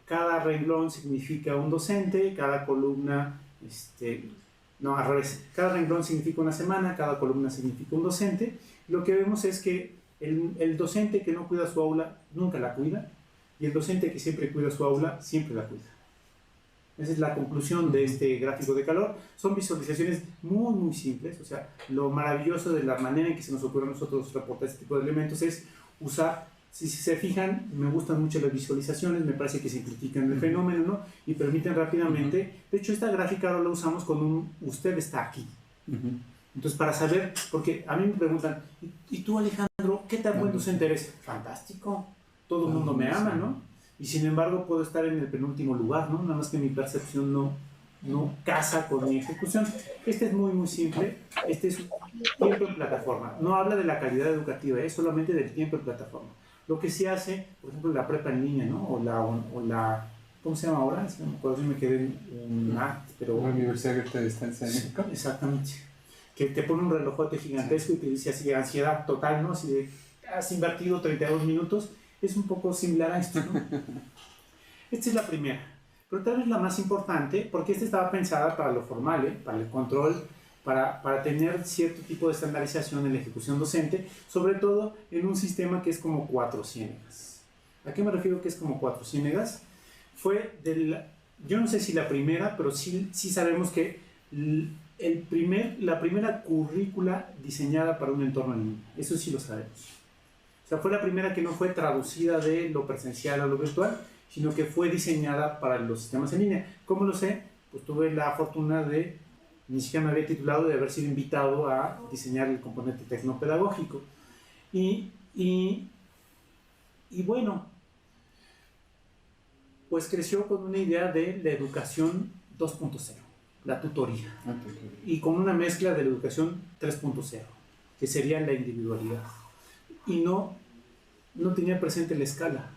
cada renglón significa un docente, cada columna, no, al revés, cada renglón significa una semana, cada columna significa un docente. Lo que vemos es que el docente que no cuida su aula nunca la cuida, y el docente que siempre cuida su aula siempre la cuida. Esa es la conclusión de este gráfico de calor. Son visualizaciones muy, muy simples. O sea, lo maravilloso de la manera en que se nos ocurre a nosotros reportar este tipo de elementos es usar, si se fijan, me gustan mucho las visualizaciones, me parece que simplifican el fenómeno, ¿no? Y permiten rápidamente. De hecho, esta gráfica ahora la usamos con un usted está aquí. Entonces, para saber, porque a mí me preguntan, ¿y tú, Alejandro, qué tan buen docente eres? Fantástico, todo el mundo me ama, ¿no? Y sin embargo puedo estar en el penúltimo lugar, ¿no? Nada más que mi percepción no casa con mi ejecución. Este es muy, muy simple. Este es tiempo en plataforma. No habla de la calidad educativa, es solamente del tiempo en plataforma. Lo que se hace, por ejemplo, la prepa en línea, ¿no? O la ¿cómo se llama ahora? No me acuerdo si me quedé en una, pero... La Universidad Abierta de Distancia de México. Exactamente. Que te pone un relojote gigantesco y te dice así de ansiedad total, ¿no? Así de, has invertido 32 minutos. Es un poco similar a esto, ¿no? Esta es la primera, pero tal vez la más importante, porque esta estaba pensada para lo formal, para el control, para tener cierto tipo de estandarización en la ejecución docente, sobre todo en un sistema que es como Cuatro Ciénegas. ¿A qué me refiero que es como Cuatro Ciénegas? Fue yo no sé si la primera, pero sí sabemos que la primera currícula diseñada para un entorno en línea. Eso sí lo sabemos. O sea, fue la primera que no fue traducida de lo presencial a lo virtual, sino que fue diseñada para los sistemas en línea. ¿Cómo lo sé? Pues tuve la fortuna de, ni siquiera me había titulado, de haber sido invitado a diseñar el componente tecnopedagógico. Y bueno, pues creció con una idea de la educación 2.0, la tutoría, y con una mezcla de la educación 3.0, que sería la individualidad. Y no tenía presente la escala.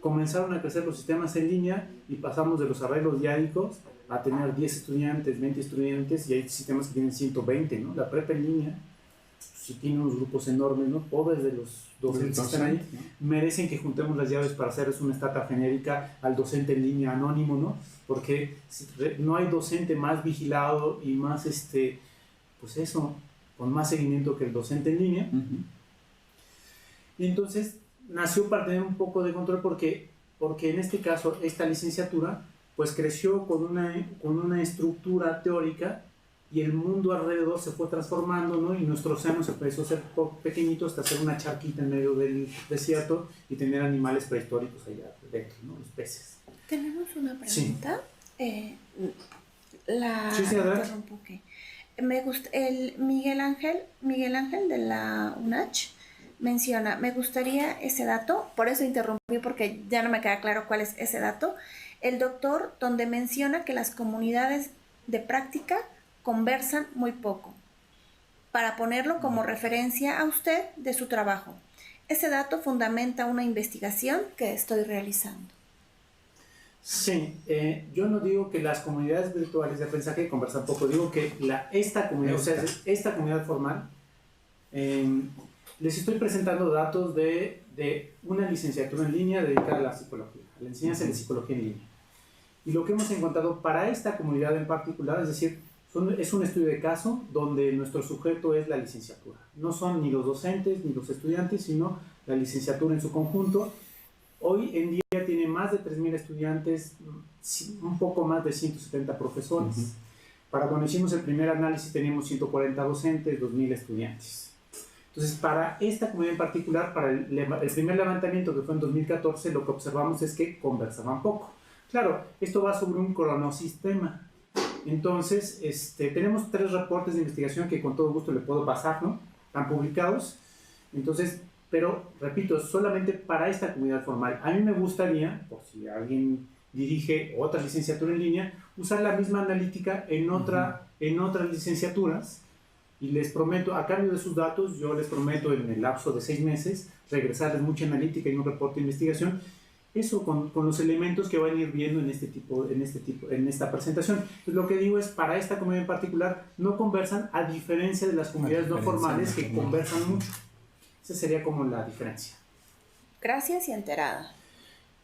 Comenzaron a crecer los sistemas en línea y pasamos de los arreglos diádicos a tener 10 estudiantes, 20 estudiantes, y hay sistemas que tienen 120, ¿no? La prepa en línea, si tiene unos grupos enormes, ¿no? Pobres de los docentes que están ahí, ¿no? Merecen que juntemos las llaves para hacerles una startup genérica al docente en línea anónimo, ¿no? Porque no hay docente más vigilado y más, pues eso, con más seguimiento que el docente en línea. Y entonces nació para tener un poco de control porque en este caso esta licenciatura pues creció con una estructura teórica y el mundo alrededor se fue transformando, ¿no? Y nuestro océano se empezó a hacer pequeñito hasta hacer una charquita en medio del desierto y tener animales prehistóricos allá dentro, ¿no? Los peces. Tenemos una pregunta. Sí. Sí, interrumpo, okay. Me gusta el Miguel Ángel de la UNACH menciona, me gustaría ese dato, por eso interrumpí porque ya no me queda claro cuál es ese dato, el doctor donde menciona que las comunidades de práctica conversan muy poco, para ponerlo como referencia a usted de su trabajo. Ese dato fundamenta una investigación que estoy realizando. Sí, yo no digo que las comunidades virtuales de aprendizaje conversan poco, digo que esta comunidad formal, les estoy presentando datos de una licenciatura en línea dedicada a la psicología, a la enseñanza de psicología en línea. Y lo que hemos encontrado para esta comunidad en particular, es decir, es un estudio de caso donde nuestro sujeto es la licenciatura. No son ni los docentes ni los estudiantes, sino la licenciatura en su conjunto. Hoy en día tiene más de 3,000 estudiantes, un poco más de 170 profesores. Para cuando hicimos el primer análisis teníamos 140 docentes, 2,000 estudiantes. Entonces, para esta comunidad en particular, para el primer levantamiento que fue en 2014, lo que observamos es que conversaban poco. Claro, esto va sobre un cronosistema. Entonces, tenemos 3 reportes de investigación que con todo gusto le puedo pasar, ¿no? Están publicados. Entonces, pero repito, solamente para esta comunidad formal. A mí me gustaría, por si alguien dirige otra licenciatura en línea, usar la misma analítica en otras licenciaturas, y les prometo, a cambio de sus datos, yo les prometo en el lapso de 6 meses regresarles mucha analítica y un reporte de investigación, eso con los elementos que van a ir viendo en esta presentación. Entonces, lo que digo es, para esta comunidad en particular, no conversan, a diferencia de las comunidades no formales que conversan mucho. Esa sería como la diferencia. Gracias y enterada.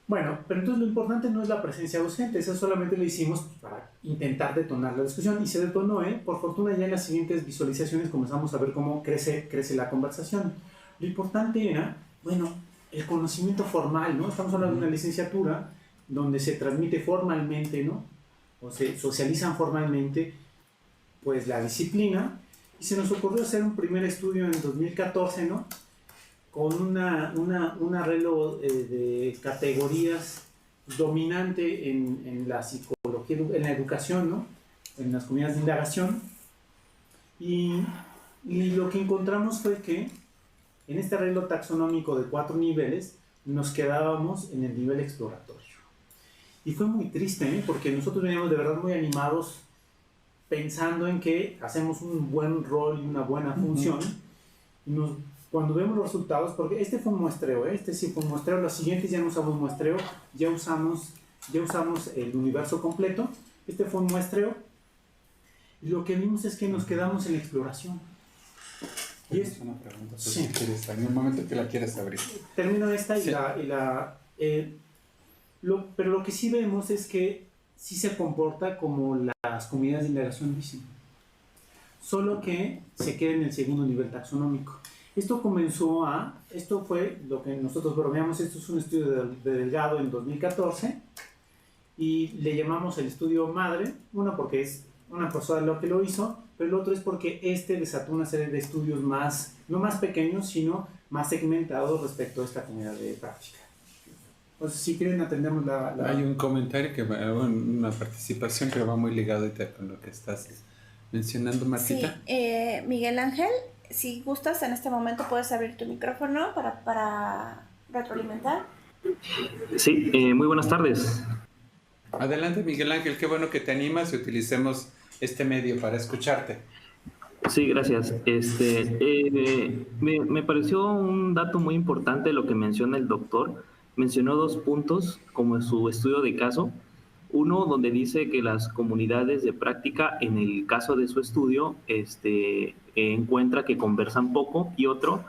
Bueno, pero entonces lo importante no es la presencia docente, eso solamente lo hicimos para intentar detonar la discusión, y se detonó, por fortuna ya en las siguientes visualizaciones comenzamos a ver cómo crece la conversación. Lo importante era, bueno, el conocimiento formal, ¿no? Estamos hablando de una licenciatura donde se transmite formalmente, ¿no? O se socializan formalmente, pues, la disciplina, y se nos ocurrió hacer un primer estudio en 2014, ¿no? Con un arreglo de categorías dominante en la psicología, en la educación, ¿no? En las comunidades de indagación. Y lo que encontramos fue que en este arreglo taxonómico de 4 niveles nos quedábamos en el nivel exploratorio. Y fue muy triste, porque nosotros veníamos de verdad muy animados, pensando en que hacemos un buen rol y una buena función. Y cuando vemos los resultados, porque este fue un muestreo, este sí fue un muestreo, los siguientes ya no usamos muestreo, ya usamos el universo completo. Este fue un muestreo, y lo que vimos es que nos quedamos en la exploración. Y es una pregunta, sí. Si quieres, en el momento que la quieras abrir. Termino esta y sí. Pero lo que sí vemos es que sí se comporta como las comunidades de indagación dicen, solo que se queda en el segundo nivel taxonómico. Esto fue lo que nosotros bromeamos, esto es un estudio de Delgado en 2014, y le llamamos el estudio madre, uno porque es una persona lo que lo hizo, pero el otro es porque desató una serie de estudios no más pequeños, sino más segmentados respecto a esta comunidad de práctica. Pues si quieren atendemos Hay un comentario, una participación que va muy ligado con lo que estás mencionando, Martita. Sí, Miguel Ángel, si gustas, en este momento puedes abrir tu micrófono para retroalimentar. Sí, muy buenas tardes. Adelante, Miguel Ángel, qué bueno que te animas y utilicemos este medio para escucharte. Sí, gracias. Me pareció un dato muy importante lo que menciona el doctor. Mencionó 2 puntos como en su estudio de caso. Uno, donde dice que las comunidades de práctica, en el caso de su estudio, encuentra que conversan poco, y otro,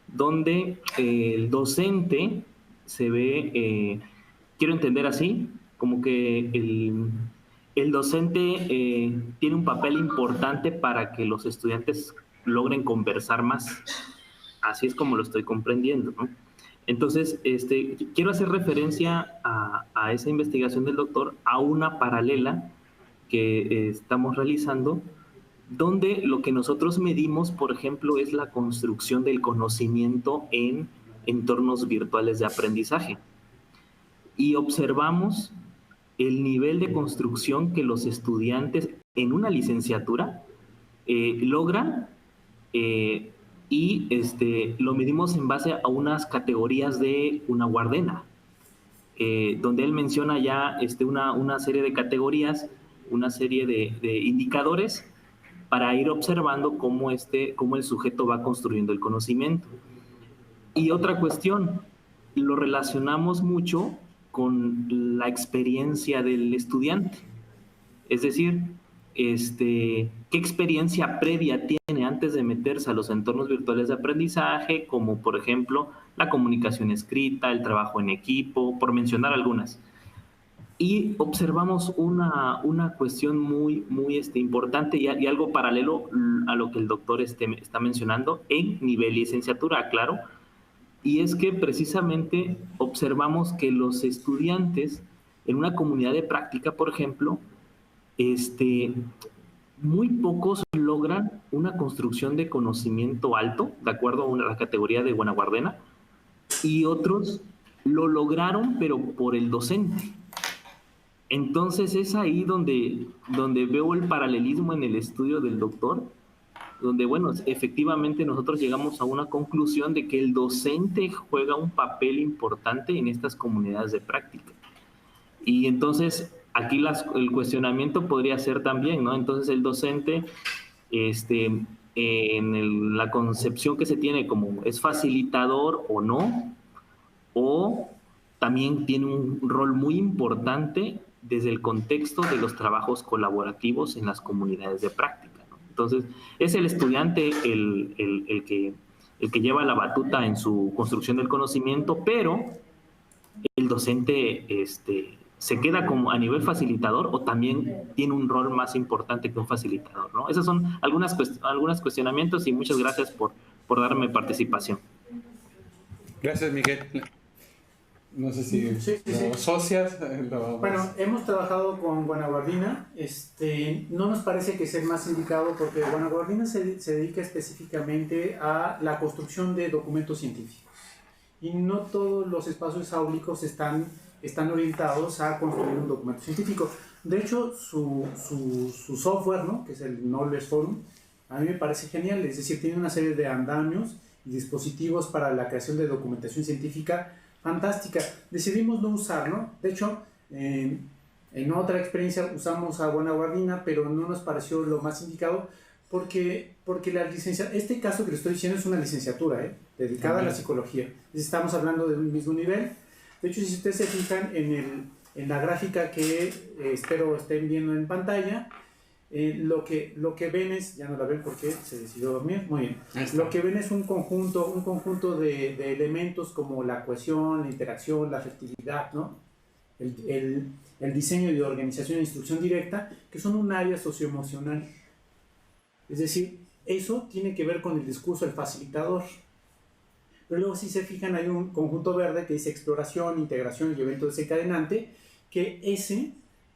donde el docente se ve, quiero entender así, como que el docente tiene un papel importante para que los estudiantes logren conversar más. Así es como lo estoy comprendiendo, ¿no? Entonces, quiero hacer referencia a esa investigación del doctor, a una paralela que estamos realizando, donde lo que nosotros medimos, por ejemplo, es la construcción del conocimiento en entornos virtuales de aprendizaje. Y observamos el nivel de construcción que los estudiantes en una licenciatura logran, y lo medimos en base a unas categorías de una guardena, donde él menciona ya una serie de categorías, una serie de indicadores para ir observando cómo el sujeto va construyendo el conocimiento. Y otra cuestión, lo relacionamos mucho con la experiencia del estudiante. Es decir, ¿qué experiencia previa tiene antes de meterse a los entornos virtuales de aprendizaje? Como, por ejemplo, la comunicación escrita, el trabajo en equipo, por mencionar algunas. Y observamos una cuestión muy, muy importante y algo paralelo a lo que el doctor está mencionando en nivel licenciatura, claro. Y es que precisamente observamos que los estudiantes en una comunidad de práctica, por ejemplo, muy pocos logran una construcción de conocimiento alto, de acuerdo a la categoría de buena guardena, y otros lo lograron, pero por el docente. Entonces es ahí donde veo el paralelismo en el estudio del doctor, donde, bueno, efectivamente nosotros llegamos a una conclusión de que el docente juega un papel importante en estas comunidades de práctica. Y entonces aquí el cuestionamiento podría ser también, ¿no? Entonces el docente, la concepción que se tiene como es facilitador o no, o también tiene un rol muy importante desde el contexto de los trabajos colaborativos en las comunidades de práctica, ¿no? Entonces, es el estudiante el que lleva la batuta en su construcción del conocimiento, pero el docente se queda como a nivel facilitador o también tiene un rol más importante que un facilitador, ¿no? Esos son algunos cuestionamientos y muchas gracias por darme participación. Gracias, Miguel. No sé si sí. asocias. Bueno, hemos trabajado con Guanaguardina. No nos parece que sea el más indicado porque Guanaguardina se dedica específicamente a la construcción de documentos científicos. Y no todos los espacios áulicos están orientados a construir un documento científico. De hecho, su software, ¿no?, que es el Knowledge Forum, a mí me parece genial. Es decir, tiene una serie de andamios y dispositivos para la creación de documentación científica fantástica. Decidimos no usarlo. De hecho, en otra experiencia usamos a Guanaguardina, pero no nos pareció lo más indicado porque la licenciatura, este caso que le estoy diciendo es una licenciatura dedicada a la psicología. Estamos hablando de un mismo nivel. De hecho, si ustedes se fijan en la gráfica que espero estén viendo en pantalla, lo que ven es, ya no la ven porque se decidió dormir, muy bien. Lo que ven es un conjunto de elementos como la cohesión, la interacción, la afectividad, ¿no? El diseño de organización e instrucción directa, que son un área socioemocional. Es decir, eso tiene que ver con el discurso del facilitador. Pero luego, si se fijan, hay un conjunto verde que dice exploración, integración y evento desencadenante, que ese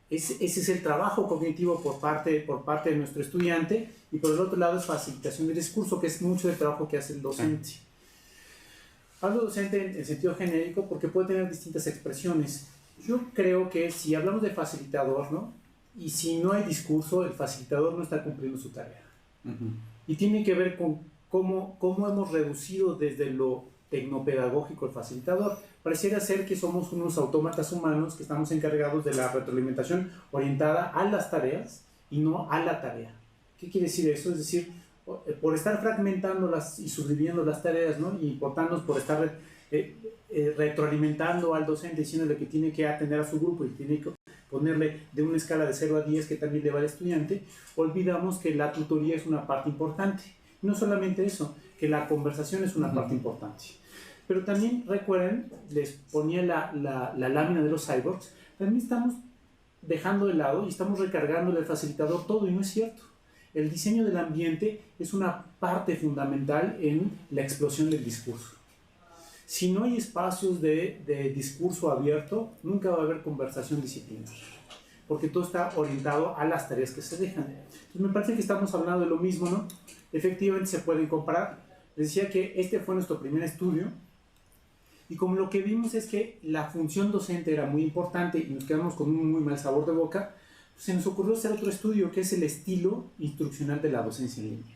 es el trabajo cognitivo por parte de nuestro estudiante, y por el otro lado es facilitación del discurso, que es mucho del trabajo que hace el docente. Hablo docente en sentido genérico porque puede tener distintas expresiones. Yo creo que si hablamos de facilitador, ¿no?, y si no hay discurso, el facilitador no está cumpliendo su tarea. Y tiene que ver con cómo hemos reducido desde lo tecnopedagógico el facilitador. Pareciera ser que somos unos autómatas humanos que estamos encargados de la retroalimentación orientada a las tareas y no a la tarea. ¿Qué quiere decir eso? Es decir, por estar fragmentándolas y subdividiendo las tareas, ¿no?, y por estar retroalimentando al docente diciéndole que tiene que atender a su grupo y tiene que ponerle de una escala de 0 a 10 que también le va al estudiante, olvidamos que la tutoría es una parte importante. No solamente eso, que la conversación es una parte importante. Pero también, recuerden, les ponía la lámina de los cyborgs, también estamos dejando de lado y estamos recargándole al facilitador todo, y no es cierto. El diseño del ambiente es una parte fundamental en la explosión del discurso. Si no hay espacios de discurso abierto, nunca va a haber conversación disciplinar, porque todo está orientado a las tareas que se dejan. Entonces me parece que estamos hablando de lo mismo, ¿no? Efectivamente se pueden comparar. Les decía que este fue nuestro primer estudio, y como lo que vimos es que la función docente era muy importante y nos quedamos con un muy mal sabor de boca, pues se nos ocurrió hacer otro estudio que es el estilo instruccional de la docencia en línea.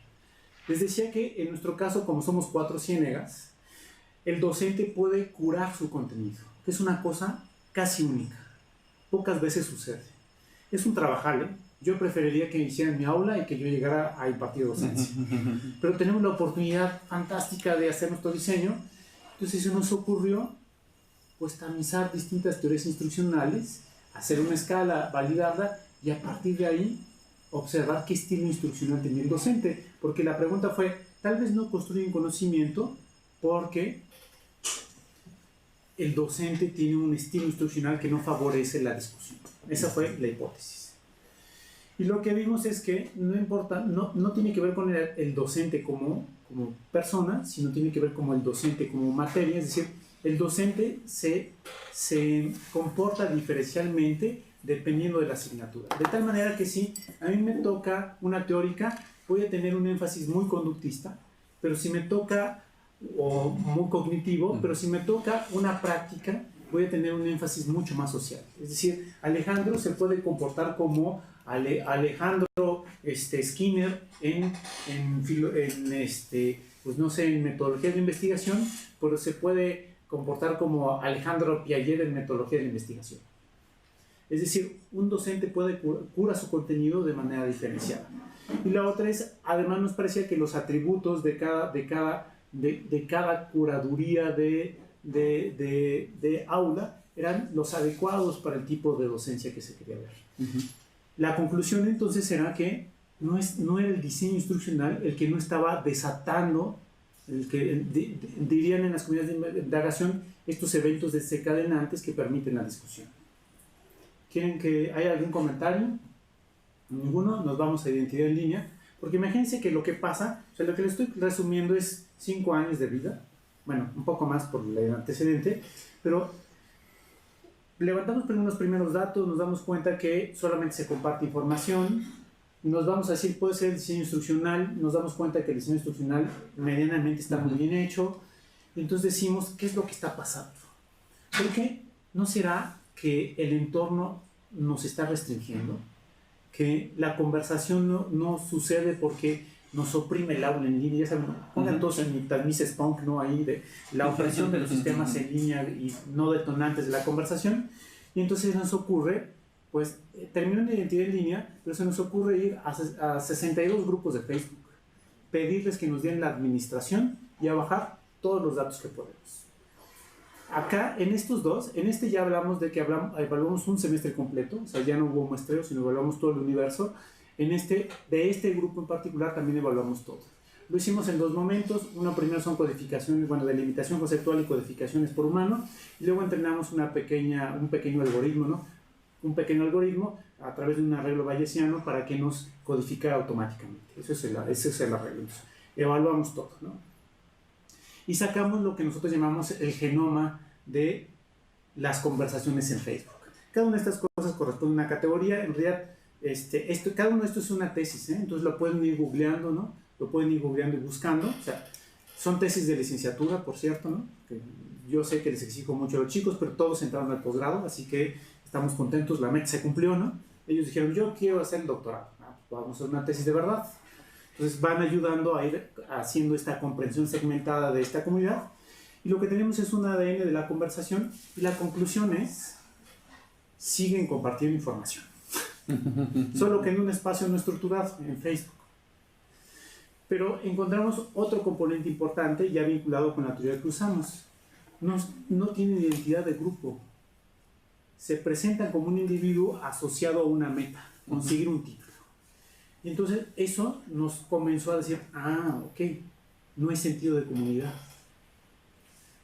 Les decía que en nuestro caso, como somos 4 ciénegas, el docente puede curar su contenido, que es una cosa casi única. Pocas veces sucede. Es un trabajal, ¿eh? Yo preferiría que hicieran mi aula y que yo llegara a impartir docencia. Pero tenemos la oportunidad fantástica de hacer nuestro diseño. Entonces se nos ocurrió pues tamizar distintas teorías instruccionales, hacer una escala, validarla y a partir de ahí observar qué estilo instruccional tenía el docente. Porque la pregunta fue, tal vez no construyen conocimiento porque el docente tiene un estilo instruccional que no favorece la discusión. Esa fue la hipótesis. Y lo que vimos es que no importa, no tiene que ver con el docente como persona, sino tiene que ver como el docente como materia. Es decir, el docente se comporta diferencialmente dependiendo de la asignatura. De tal manera que si a mí me toca una teórica, voy a tener un énfasis muy conductista, pero si me toca, o muy cognitivo, pero si me toca una práctica, voy a tener un énfasis mucho más social. Es decir, Alejandro se puede comportar como Alejandro Skinner pues no sé, en metodología de investigación, pero se puede comportar como Alejandro Piaget en metodología de investigación. Es decir, un docente cura su contenido de manera diferenciada. Y la otra es, además nos parecía que los atributos de cada curaduría de aula eran los adecuados para el tipo de docencia que se quería ver. Uh-huh. La conclusión entonces era que no era el diseño instruccional el que no estaba desatando, dirían en las comunidades de indagación, estos eventos desencadenantes que permiten la discusión. ¿Quieren que haya algún comentario? Ninguno. Nos vamos a identidad en línea, porque imagínense que lo que pasa, o sea, lo que les estoy resumiendo es 5 años de vida, bueno, un poco más por el antecedente, pero levantamos unos primeros datos, nos damos cuenta que solamente se comparte información, nos vamos a decir, puede ser el diseño instruccional, nos damos cuenta que el diseño instruccional medianamente está muy bien hecho, entonces decimos, ¿qué es lo que está pasando? ¿Por qué no será que el entorno nos está restringiendo? Que la conversación no sucede porque nos oprime el aula en línea. Ya saben, pongan todos en mi Mises Punk, ¿no? Ahí de la opresión de los sistemas en línea y no detonantes de la conversación. Y entonces nos ocurre, pues, terminó en identidad en línea, pero se nos ocurre ir a 62 grupos de Facebook, pedirles que nos den la administración y a bajar todos los datos que podemos. Acá, en estos dos, en este ya hablamos de que evaluamos un semestre completo, o sea, ya no hubo muestreo, sino evaluamos todo el universo. De este grupo en particular también evaluamos todo. Lo hicimos en 2 momentos. Uno primero son codificaciones, bueno, delimitación conceptual y codificaciones por humano, y luego entrenamos un pequeño algoritmo, ¿no? Un pequeño algoritmo a través de un arreglo bayesiano para que nos codificara automáticamente. Ese es el arreglo. Entonces, evaluamos todo, ¿no? Y sacamos lo que nosotros llamamos el genoma de las conversaciones en Facebook. Cada una de estas cosas corresponde a una categoría. En realidad, cada uno de estos es una tesis, ¿eh? Entonces lo pueden ir googleando, ¿no? Lo pueden ir googleando y buscando. O sea, son tesis de licenciatura, por cierto, ¿no? Que yo sé que les exijo mucho a los chicos, pero todos entraron al posgrado, así que estamos contentos, la meta se cumplió, ¿no? Ellos dijeron, yo quiero hacer el doctorado. Pues vamos a hacer una tesis de verdad. Entonces van ayudando a ir haciendo esta comprensión segmentada de esta comunidad. Y lo que tenemos es un ADN de la conversación y la conclusión es, siguen compartiendo información. Solo que en un espacio no estructurado, en Facebook. Pero encontramos otro componente importante ya vinculado con la teoría que usamos. No tienen identidad de grupo. Se presentan como un individuo asociado a una meta, conseguir un título. Y entonces eso nos comenzó a decir, ok, no hay sentido de comunidad.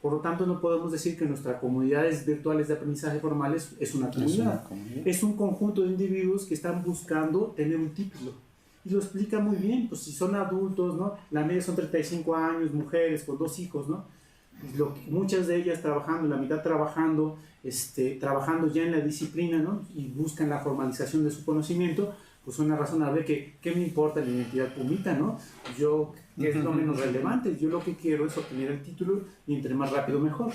Por lo tanto, no podemos decir que nuestras comunidades virtuales de aprendizaje formales es una comunidad. Es un conjunto de individuos que están buscando tener un título. Y lo explica muy bien, pues si son adultos, ¿no? La media son 35 años, mujeres con 2 hijos, ¿no? Muchas de ellas trabajando, la mitad trabajando ya en la disciplina, ¿no? Y buscan la formalización de su conocimiento. Pues suena razonable que, ¿qué me importa la identidad pumita, no? Yo, que es lo menos relevante, yo lo que quiero es obtener el título y entre más rápido mejor.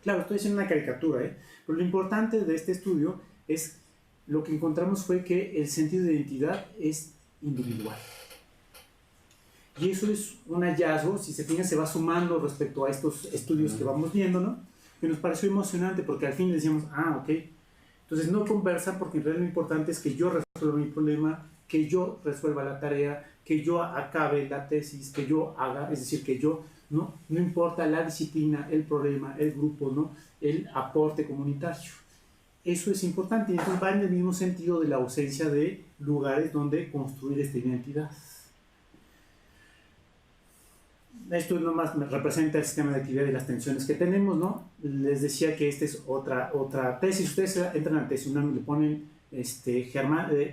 Claro, estoy haciendo una caricatura, pero lo importante de este estudio es, lo que encontramos fue que el sentido de identidad es individual. Y eso es un hallazgo, si se fijan, se va sumando respecto a estos estudios que vamos viendo, ¿no? Que nos pareció emocionante porque al fin le decíamos, ok. Entonces no conversan porque en realidad lo importante es que yo resuelva mi problema, que yo resuelva la tarea, que yo acabe la tesis, que yo haga, es decir, que yo, no importa la disciplina, el problema, el grupo, ¿no? El aporte comunitario. Eso es importante y entonces va en el mismo sentido de la ausencia de lugares donde construir esta identidad. Esto nomás me representa el sistema de actividad y las tensiones que tenemos, ¿no? Les decía que esta es otra tesis. Ustedes entran a tesis UNAM y le ponen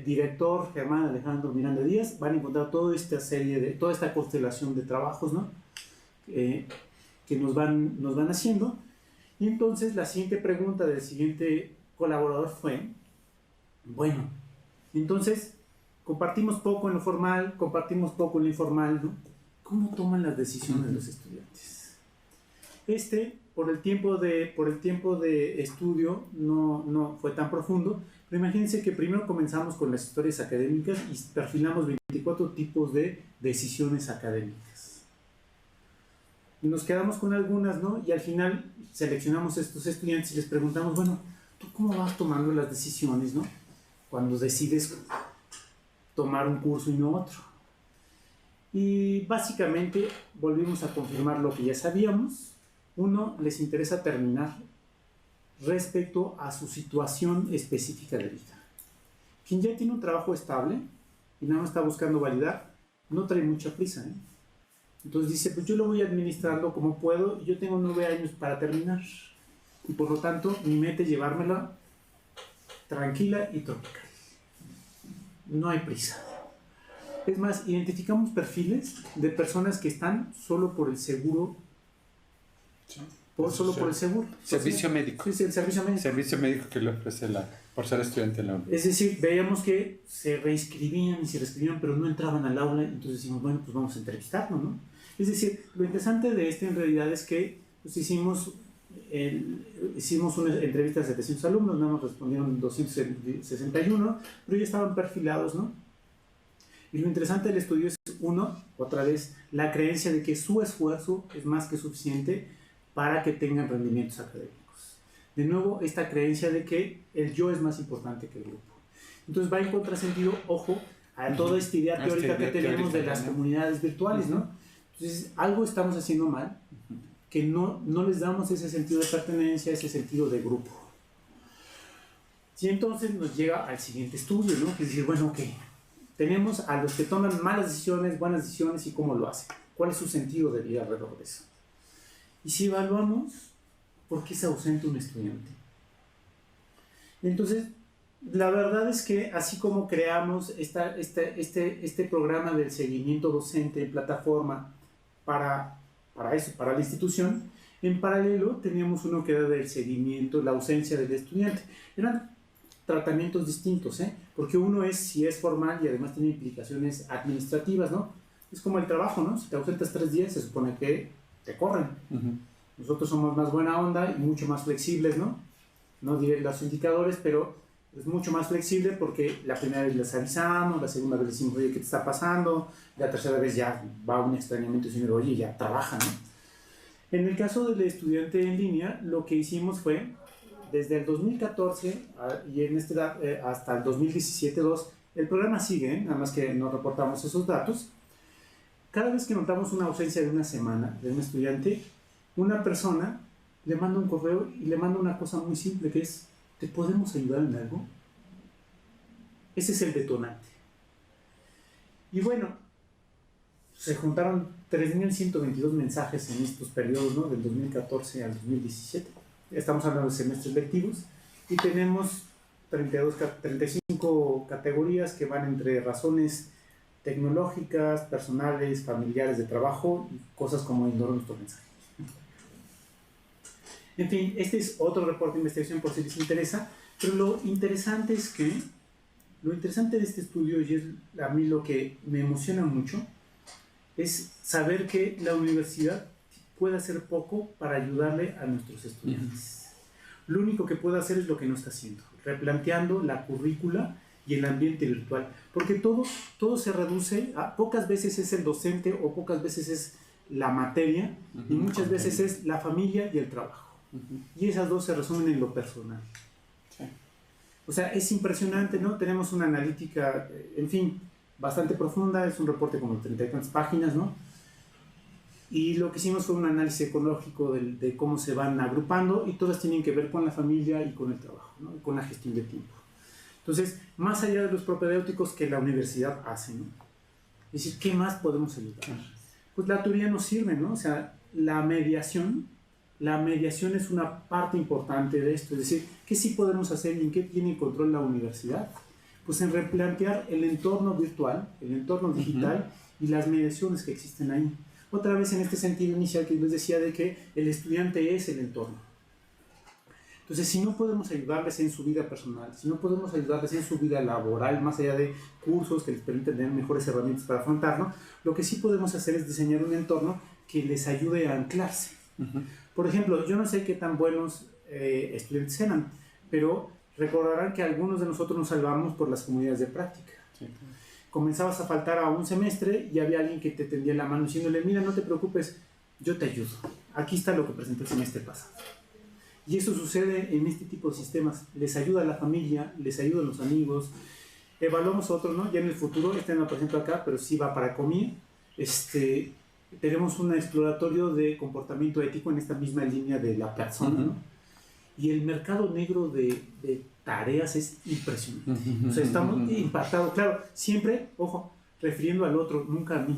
director Germán Alejandro Miranda Díaz, van a encontrar toda esta constelación de trabajos, ¿no? Que nos van haciendo. Y entonces la siguiente pregunta del siguiente colaborador fue, bueno, entonces compartimos poco en lo formal, compartimos poco en lo informal, ¿no? ¿Cómo toman las decisiones los estudiantes? por el tiempo de estudio no fue tan profundo, pero imagínense que primero comenzamos con las historias académicas y perfilamos 24 tipos de decisiones académicas. Y nos quedamos con algunas, ¿no? Y al final seleccionamos estos estudiantes y les preguntamos, bueno, ¿tú cómo vas tomando las decisiones, ¿no? Cuando decides tomar un curso y no otro. Y básicamente volvimos a confirmar lo que ya sabíamos. Uno, les interesa terminar respecto a su situación específica de vida. Quien ya tiene un trabajo estable y nada más está buscando validar, no trae mucha prisa, ¿eh? Entonces dice, pues yo lo voy administrando como puedo y yo tengo 9 años para terminar. Y por lo tanto, mi meta es llevármela tranquila y tropical. No hay prisa. Es más, identificamos perfiles de personas que están solo por el seguro. Sí. Solo por el seguro. Servicio médico. Sí, el servicio médico. Servicio médico que le ofrece por ser estudiante en la universidad. Es decir, veíamos que se reinscribían y se reescribían, pero no entraban al aula, entonces decimos, bueno, pues vamos a entrevistarnos, ¿no? Es decir, lo interesante de esto en realidad es que pues, hicimos una entrevista a 700 alumnos, nada más respondieron 261, pero ya estaban perfilados, ¿no? Y lo interesante del estudio es, uno, otra vez, la creencia de que su esfuerzo es más que suficiente para que tengan rendimientos académicos. De nuevo, esta creencia de que el yo es más importante que el grupo. Entonces va en contrasentido, ojo, a toda esta idea teórica que tenemos de las comunidades virtuales, ¿no? Entonces, algo estamos haciendo mal, que no les damos ese sentido de pertenencia, ese sentido de grupo. Y entonces nos llega al siguiente estudio, ¿no? Que es decir, bueno, ok, tenemos a los que toman malas decisiones, buenas decisiones y cómo lo hacen. ¿Cuál es su sentido de vida alrededor de eso? Y si evaluamos, ¿por qué se ausenta un estudiante? Entonces, la verdad es que así como creamos este programa del seguimiento docente en plataforma para la institución, en paralelo teníamos uno que era del seguimiento, la ausencia del estudiante. Eran tratamientos distintos, ¿eh? Porque uno es si es formal y además tiene implicaciones administrativas, ¿no? Es como el trabajo, ¿no? Si te ausentas 3 días, se supone que te corren. Nosotros somos más buena onda y mucho más flexibles, ¿no? No diré los indicadores, pero es mucho más flexible porque la primera vez les avisamos, la segunda vez decimos, oye, ¿qué te está pasando? La tercera vez ya va un extrañamiento y decimos, oye, ya trabaja, ¿no? En el caso del estudiante en línea, lo que hicimos fue, desde el 2014 y en hasta el 2017-2, el programa sigue, ¿eh? Nada más que no reportamos esos datos. Cada vez que notamos una ausencia de una semana de un estudiante, una persona le manda un correo y le manda una cosa muy simple que es, ¿te podemos ayudar en algo? Ese es el detonante. Y bueno, se juntaron 3.122 mensajes en estos periodos, ¿no? Del 2014 al 2017. Estamos hablando de semestres lectivos y tenemos 35 categorías que van entre razones tecnológicas, personales, familiares, de trabajo y cosas como ignoró nuestro mensaje. En fin, este es otro reporte de investigación por si les interesa, pero lo interesante de este estudio, y es a mí lo que me emociona mucho, es saber que la universidad puede hacer poco para ayudarle a nuestros estudiantes. Lo único que puede hacer es lo que no está haciendo, replanteando la currícula y el ambiente virtual, porque todo se reduce a pocas veces es el docente o pocas veces es la materia y muchas veces es la familia y el trabajo. Y esas dos se resumen en lo personal. Sí. O sea, es impresionante, ¿no? Tenemos una analítica, en fin, bastante profunda, es un reporte como de 30 y tantas páginas, ¿no? Y lo que hicimos fue un análisis ecológico de cómo se van agrupando y todas tienen que ver con la familia y con el trabajo, ¿no? Y con la gestión de tiempo. Entonces, más allá de los propedéuticos que la universidad hace, ¿no? Es decir, ¿qué más podemos ayudar? Pues la teoría nos sirve, ¿no? O sea, la mediación es una parte importante de esto. Es decir, ¿qué sí podemos hacer y en qué tiene control la universidad? Pues en replantear el entorno virtual, el entorno digital y las mediaciones que existen ahí. Otra vez en este sentido inicial que les decía de que el estudiante es el entorno. Entonces, si no podemos ayudarles en su vida personal, si no podemos ayudarles en su vida laboral, más allá de cursos que les permiten tener mejores herramientas para afrontarlo, lo que sí podemos hacer es diseñar un entorno que les ayude a anclarse. Por ejemplo, yo no sé qué tan buenos estudiantes eran, pero recordarán que algunos de nosotros nos salvamos por las comunidades de práctica. Sí. Comenzabas a faltar a un semestre y había alguien que te tendía la mano diciéndole, mira, no te preocupes, yo te ayudo. Aquí está lo que presenté el semestre pasado. Y eso sucede en este tipo de sistemas. Les ayuda a la familia, les ayuda a los amigos. Evaluamos otros, ¿no? Ya en el futuro, no presento acá, pero sí va para COMIE. Tenemos un exploratorio de comportamiento ético en esta misma línea de la persona, ¿no? Y el mercado negro de tareas es impresionante. O sea, estamos impactados. Claro, siempre, ojo, refiriendo al otro, nunca a mí.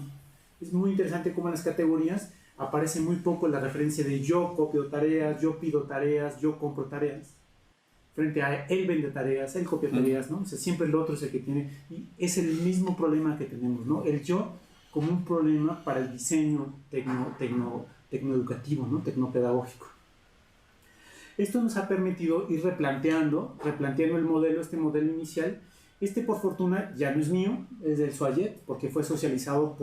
Es muy interesante cómo en las categorías aparece muy poco la referencia de yo copio tareas, yo pido tareas, yo compro tareas. Frente a él vende tareas, él copia tareas, ¿no? O sea, siempre el otro es el que tiene. Y es el mismo problema que tenemos, ¿no? El yo como un problema para el diseño tecnoeducativo, ¿no? Tecnopedagógico. Esto nos ha permitido ir replanteando el modelo, este modelo inicial. Por fortuna ya no es mío, es del SUAYET, porque fue socializado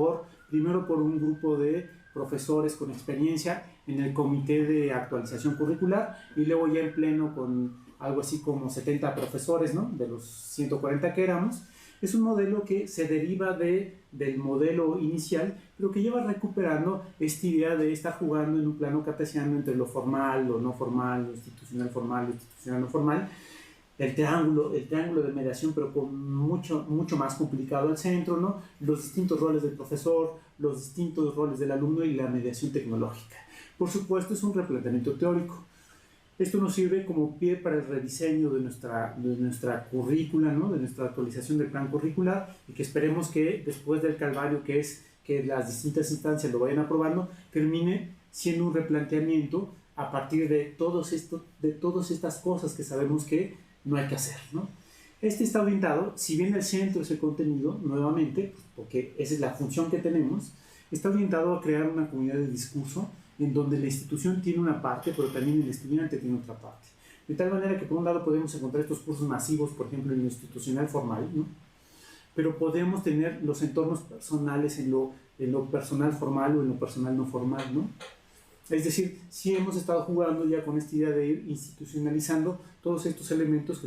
primero por un grupo de profesores con experiencia en el comité de actualización curricular y luego ya en pleno con algo así como 70 profesores, ¿no? De los 140 que éramos. Es un modelo que se deriva del modelo inicial, pero que lleva recuperando esta idea de estar jugando en un plano cartesiano entre lo formal, lo no formal, lo institucional formal, lo institucional no formal, el triángulo de mediación, pero con mucho más complicado al centro, ¿no? Los distintos roles del profesor, los distintos roles del alumno y la mediación tecnológica. Por supuesto, es un replanteamiento teórico. Esto nos sirve como pie para el rediseño de nuestra currícula, ¿no? De nuestra actualización del plan curricular, y que esperemos que después del calvario que es que las distintas instancias lo vayan aprobando, termine siendo un replanteamiento a partir de todas estas cosas que sabemos que no hay que hacer, ¿no? Está orientado, si bien el centro es el contenido, nuevamente, porque esa es la función que tenemos, está orientado a crear una comunidad de discurso en donde la institución tiene una parte, pero también el estudiante tiene otra parte. De tal manera que por un lado podemos encontrar estos cursos masivos, por ejemplo, en lo institucional formal, ¿no? Pero podemos tener los entornos personales en lo personal formal o en lo personal no formal, ¿no? Es decir, sí hemos estado jugando ya con esta idea de ir institucionalizando todos estos elementos que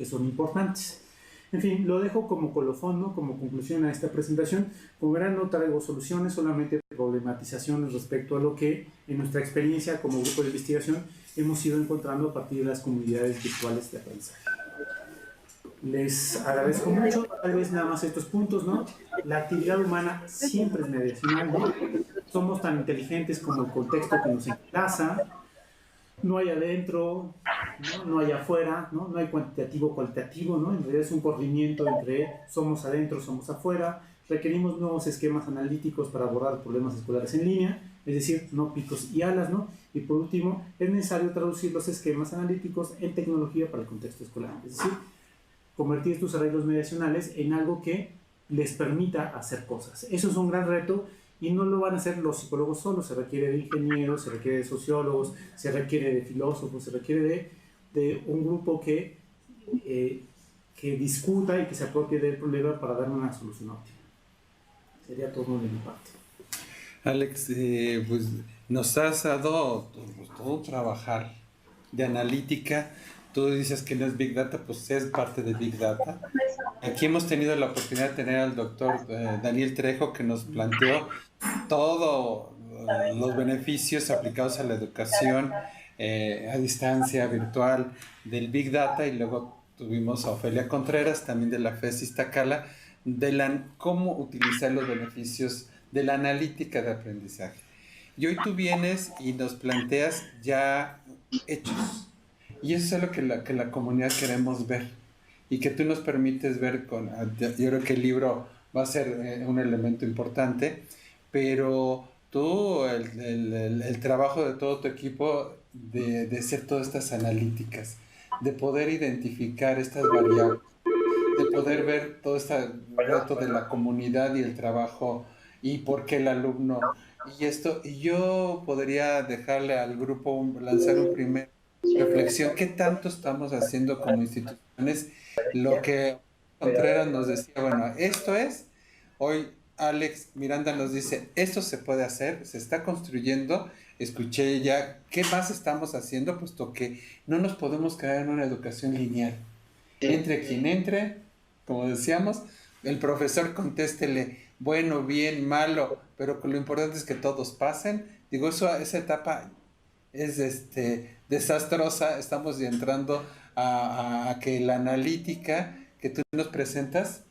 son importantes. En fin, lo dejo como colofón, ¿no? Como conclusión a esta presentación. Como verán, no traigo soluciones, solamente problematizaciones respecto a lo que en nuestra experiencia como grupo de investigación hemos ido encontrando a partir de las comunidades virtuales de aprendizaje. Les agradezco mucho, tal vez nada más estos puntos, ¿no? La actividad humana siempre es mediacional, ¿no? Somos tan inteligentes como el contexto que nos enlaza. No hay adentro, no hay afuera, no hay cuantitativo cualitativo, ¿no? En realidad es un corrimiento entre somos adentro, somos afuera. Requerimos nuevos esquemas analíticos para abordar problemas escolares en línea, es decir, no picos y alas, ¿no? Y por último, es necesario traducir los esquemas analíticos en tecnología para el contexto escolar, es decir, convertir estos arreglos mediacionales en algo que les permita hacer cosas. Eso es un gran reto. Y no lo van a hacer los psicólogos solos, se requiere de ingenieros, se requiere de sociólogos, se requiere de filósofos, se requiere de un grupo que discuta y que se apropie del problema para dar una solución óptima. Sería todo de mi parte. Alex, pues nos has dado todo trabajar de analítica. Tú dices que no es Big Data, pues es parte de Big Data. Aquí hemos tenido la oportunidad de tener al doctor Daniel Trejo, que nos planteó todos los beneficios aplicados a la educación a distancia, virtual, del Big Data, y luego tuvimos a Ofelia Contreras, también de la FES Iztacala, de cómo utilizar los beneficios de la analítica de aprendizaje. Y hoy tú vienes y nos planteas ya hechos. Y eso es lo que la comunidad queremos ver. Y que tú nos permites ver yo creo que el libro va a ser un elemento importante, pero tú, el trabajo de todo tu equipo de hacer todas estas analíticas, de poder identificar estas variables, de poder ver todo este reto de la comunidad y el trabajo y por qué el alumno y yo podría dejarle al grupo lanzar un primer reflexión. ¿Qué tanto estamos haciendo como instituciones? Lo que Contreras nos decía, bueno, esto es, hoy Alex Miranda nos dice, esto se puede hacer, se está construyendo, escuché ya qué más estamos haciendo, puesto que no nos podemos quedar en una educación lineal. Entre quien entre, como decíamos, el profesor contéstele bueno, bien, malo, pero lo importante es que todos pasen. Digo, esa etapa es desastrosa. Estamos entrando a que la analítica que tú nos presentas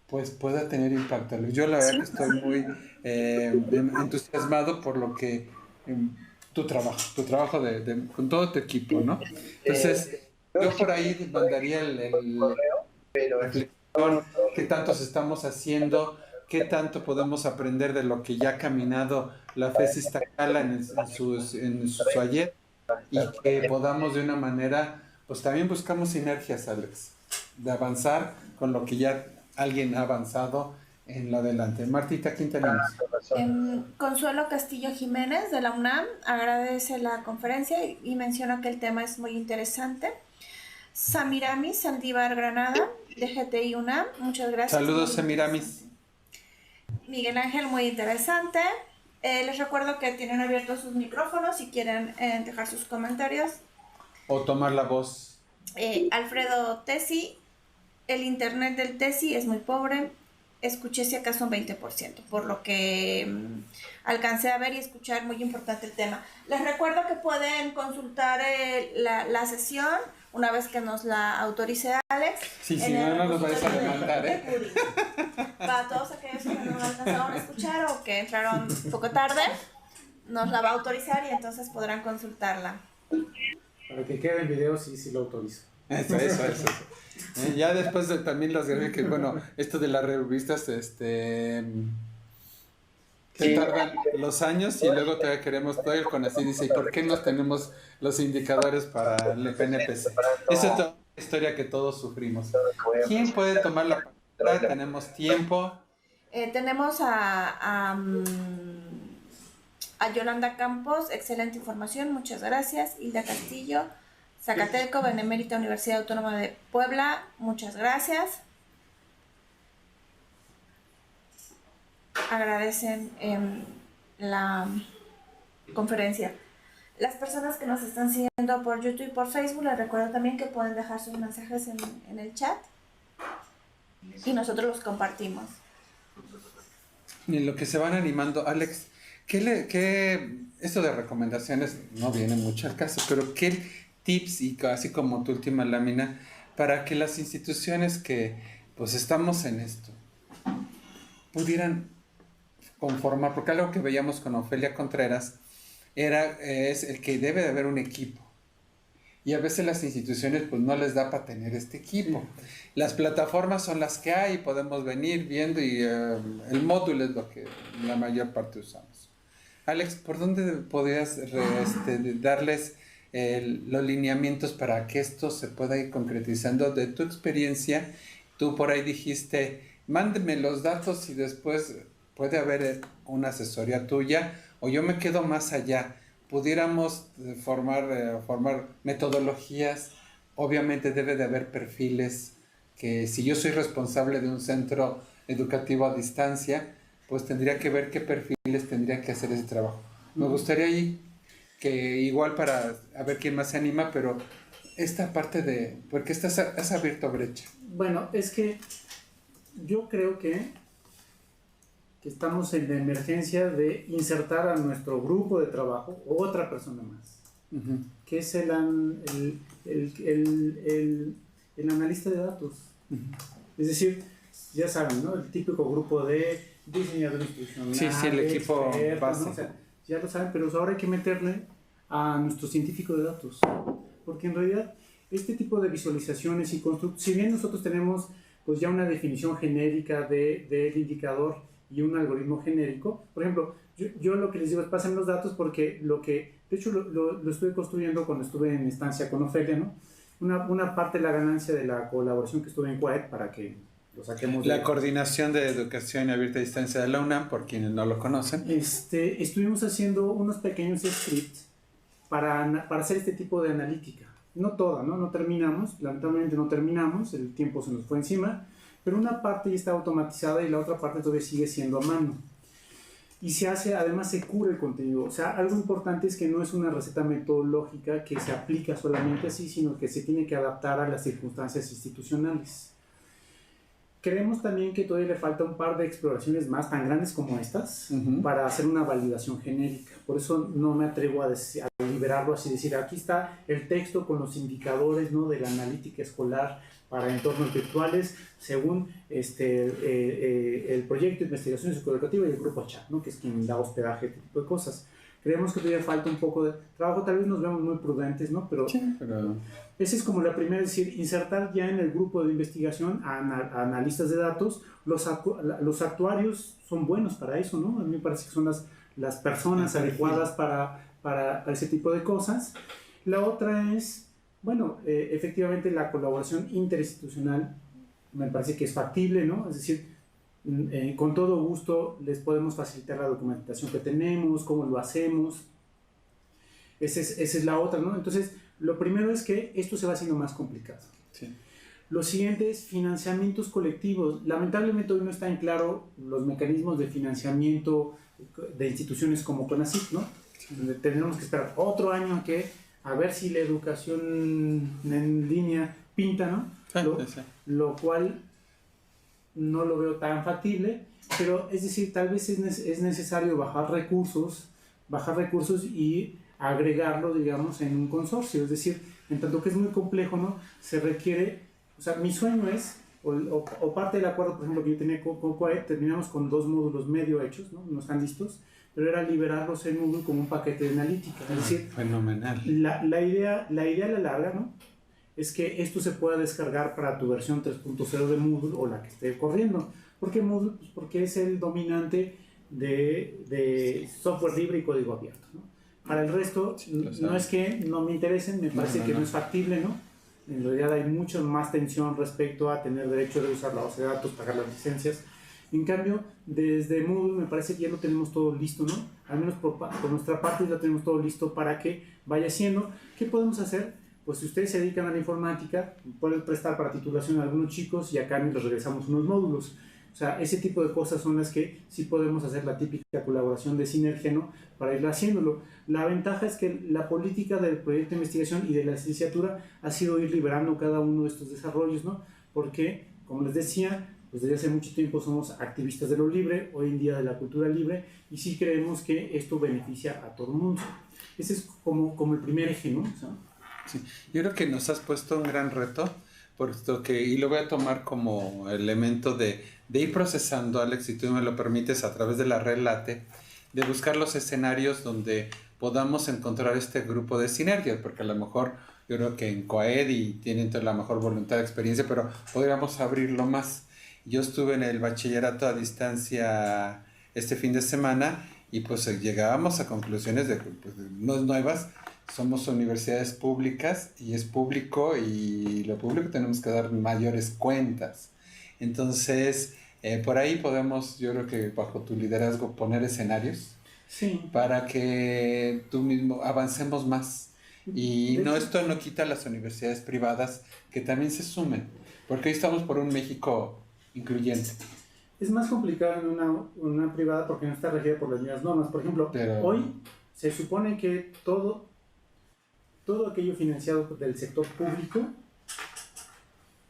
pues pueda tener impacto. Yo la verdad que estoy muy entusiasmado por lo que tu trabajo con todo tu equipo, ¿no? Entonces, yo por ahí mandaría la reflexión, qué tantos estamos haciendo, qué tanto podemos aprender de lo que ya ha caminado la FES Iztacala en su ayer, y que podamos de una manera, pues también buscamos sinergias, Alex, de avanzar con lo que ya alguien ha avanzado en lo adelante. Martita, ¿quién tenemos? Consuelo Castillo Jiménez de la UNAM agradece la conferencia y menciona que el tema es muy interesante. Samiramis Saldívar Granada de GTI UNAM, muchas gracias. Saludos, Samiramis. Miguel Ángel, muy interesante. Les recuerdo que tienen abiertos sus micrófonos si quieren dejar sus comentarios. O tomar la voz. Alfredo Tesi, el internet del Tesi es muy pobre. Escuché si acaso un 20%, por lo que alcancé a ver y escuchar, muy importante el tema. Les recuerdo que pueden consultar la sesión una vez que nos la autorice Alex. Sí, sí, no nos vayas a demandar, Para todos aquellos que no alcanzaron a escuchar o que entraron un poco tarde, nos la va a autorizar y entonces podrán consultarla. Para que quede en video, sí lo autorizo. Eso. Ya después también los grabé que, bueno, esto de las revistas, que tardan los años y luego todavía queremos todo el CONACYT dice, ¿y por qué no tenemos los indicadores para el PNPC? Esa es toda la historia que todos sufrimos. ¿Quién puede tomar la palabra? Tenemos tiempo. Tenemos a Yolanda Campos, excelente información, muchas gracias. Hilda Castillo, Zacateco, Benemérita Universidad Autónoma de Puebla, muchas gracias. Agradecen la conferencia. Las personas que nos están siguiendo por YouTube y por Facebook, les recuerdo también que pueden dejar sus mensajes en el chat y nosotros los compartimos. Y en lo que se van animando, Alex, esto de recomendaciones no viene mucho al caso, pero ¿qué tips, y así como tu última lámina, para que las instituciones que pues estamos en esto pudieran conformar? Porque algo que veíamos con Ofelia Contreras es el que debe de haber un equipo, y a veces las instituciones pues no les da para tener este equipo. Las plataformas son las que hay, podemos venir viendo, y el módulo es lo que la mayor parte usamos. Alex, ¿por dónde podrías darles los lineamientos para que esto se pueda ir concretizando de tu experiencia? Tú por ahí dijiste, mándeme los datos y después puede haber una asesoría tuya, o yo me quedo más allá. Pudiéramos formar metodologías. Obviamente debe de haber perfiles que, si yo soy responsable de un centro educativo a distancia, pues tendría que ver qué perfiles tendrían que hacer ese trabajo. Me gustaría ahí que igual, para a ver quién más se anima, pero esta parte porque has abierto brecha. Bueno, es que yo creo que estamos en la emergencia de insertar a nuestro grupo de trabajo otra persona más, que es el analista de datos. Es decir, ya saben, ¿no? El típico grupo de diseñador institucional. Sí, el equipo base. ¿no? O sea, ya lo saben, pero ahora hay que meterle a nuestro científico de datos, porque en realidad este tipo de visualizaciones y si bien nosotros tenemos pues ya una definición genérica del indicador y un algoritmo genérico, por ejemplo, yo lo que les digo es pasen los datos, porque de hecho lo estuve construyendo cuando estuve en estancia con Ofelia, ¿no? Una parte de la ganancia de la colaboración que estuve en CUAED, para que lo saquemos. La Coordinación de Educación Abierta a Distancia de la UNAM, por quienes no lo conocen. Estuvimos haciendo unos pequeños scripts para hacer este tipo de analítica. No toda, ¿no? No terminamos, lamentablemente no terminamos, el tiempo se nos fue encima, pero una parte ya está automatizada y la otra parte todavía sigue siendo a mano. y se hace, además se cura el contenido. O sea, algo importante es que no es una receta metodológica que se aplica solamente así, sino que se tiene que adaptar a las circunstancias institucionales. Creemos también que todavía le falta un par de exploraciones más tan grandes como estas para hacer una validación genérica. Por eso no me atrevo a liberarlo así, decir, aquí está el texto con los indicadores, ¿no?, de la analítica escolar para entornos virtuales, según el proyecto de investigación psicoeducativa y el grupo Chat, ¿no?, que es quien da hospedaje, este tipo de cosas. Creemos que todavía falta un poco de trabajo, tal vez nos vemos muy prudentes, ¿no? Pero esa es como la primera, es decir, insertar ya en el grupo de investigación a analistas de datos. Los actuarios son buenos para eso, ¿no? A mí me parece que son las personas adecuadas para ese tipo de cosas. La otra es, bueno, efectivamente la colaboración interinstitucional me parece que es factible, ¿no? Es decir, con todo gusto les podemos facilitar la documentación que tenemos, cómo lo hacemos. Esa es la otra, ¿no? Entonces, lo primero es que esto se va haciendo más complicado. Sí. Lo siguiente es financiamientos colectivos. Lamentablemente hoy no están claros los mecanismos de financiamiento de instituciones como CONACYT, ¿no? Sí. Tenemos que esperar otro año a ver si la educación en línea pinta, ¿no? Lo cual no lo veo tan factible, pero es decir, tal vez es necesario bajar recursos y agregarlo, digamos, en un consorcio. Es decir, en tanto que es muy complejo, ¿no? Se requiere, o sea, mi sueño es, o parte del acuerdo, por ejemplo, que yo tenía con COAE, terminamos con 2 módulos medio hechos, ¿no? No están listos, pero era liberarlos en Moodle como un paquete de analítica. Es decir, fenomenal. La idea a la larga, ¿no?, es que esto se pueda descargar para tu versión 3.0 de Moodle o la que esté corriendo. ¿Por qué Moodle? Pues porque es el dominante de software libre y código abierto, ¿no? Para el resto, no es que no me interesen, me parece que no es factible, ¿no? En realidad hay mucha más tensión respecto a tener derecho de usar la base de datos, pagar las licencias. En cambio, desde Moodle me parece que ya lo tenemos todo listo, ¿no? Al menos por nuestra parte ya lo tenemos todo listo para que vaya siendo. ¿Qué podemos hacer? Pues si ustedes se dedican a la informática, pueden prestar para titulación a algunos chicos y a cambio les regresamos unos módulos. O sea, ese tipo de cosas son las que sí podemos hacer la típica colaboración de sinergia, ¿no?, para ir haciéndolo. La ventaja es que la política del proyecto de investigación y de la licenciatura ha sido ir liberando cada uno de estos desarrollos, ¿no? Porque, como les decía, pues desde hace mucho tiempo somos activistas de lo libre, hoy en día de la cultura libre, y sí creemos que esto beneficia a todo el mundo. Ese es como el primer eje, ¿no? O sea, sí. Yo creo que nos has puesto un gran reto, y lo voy a tomar como elemento de ir procesando, Alex, si tú me lo permites, a través de la red LATE, de buscar los escenarios donde podamos encontrar este grupo de sinergias, porque a lo mejor yo creo que en COAED y tienen toda la mejor voluntad de experiencia, pero podríamos abrirlo más. Yo estuve en el bachillerato a distancia este fin de semana y pues llegábamos a conclusiones de pues, no nuevas. Somos universidades públicas y es público y lo público tenemos que dar mayores cuentas. Entonces, por ahí podemos, yo creo que bajo tu liderazgo, poner escenarios para que tú mismo avancemos más. Y esto no quita a las universidades privadas que también se sumen, porque hoy estamos por un México incluyente. Es más complicado en una privada porque no está regida por las mismas normas. Por ejemplo, hoy se supone que todo aquello financiado del sector público,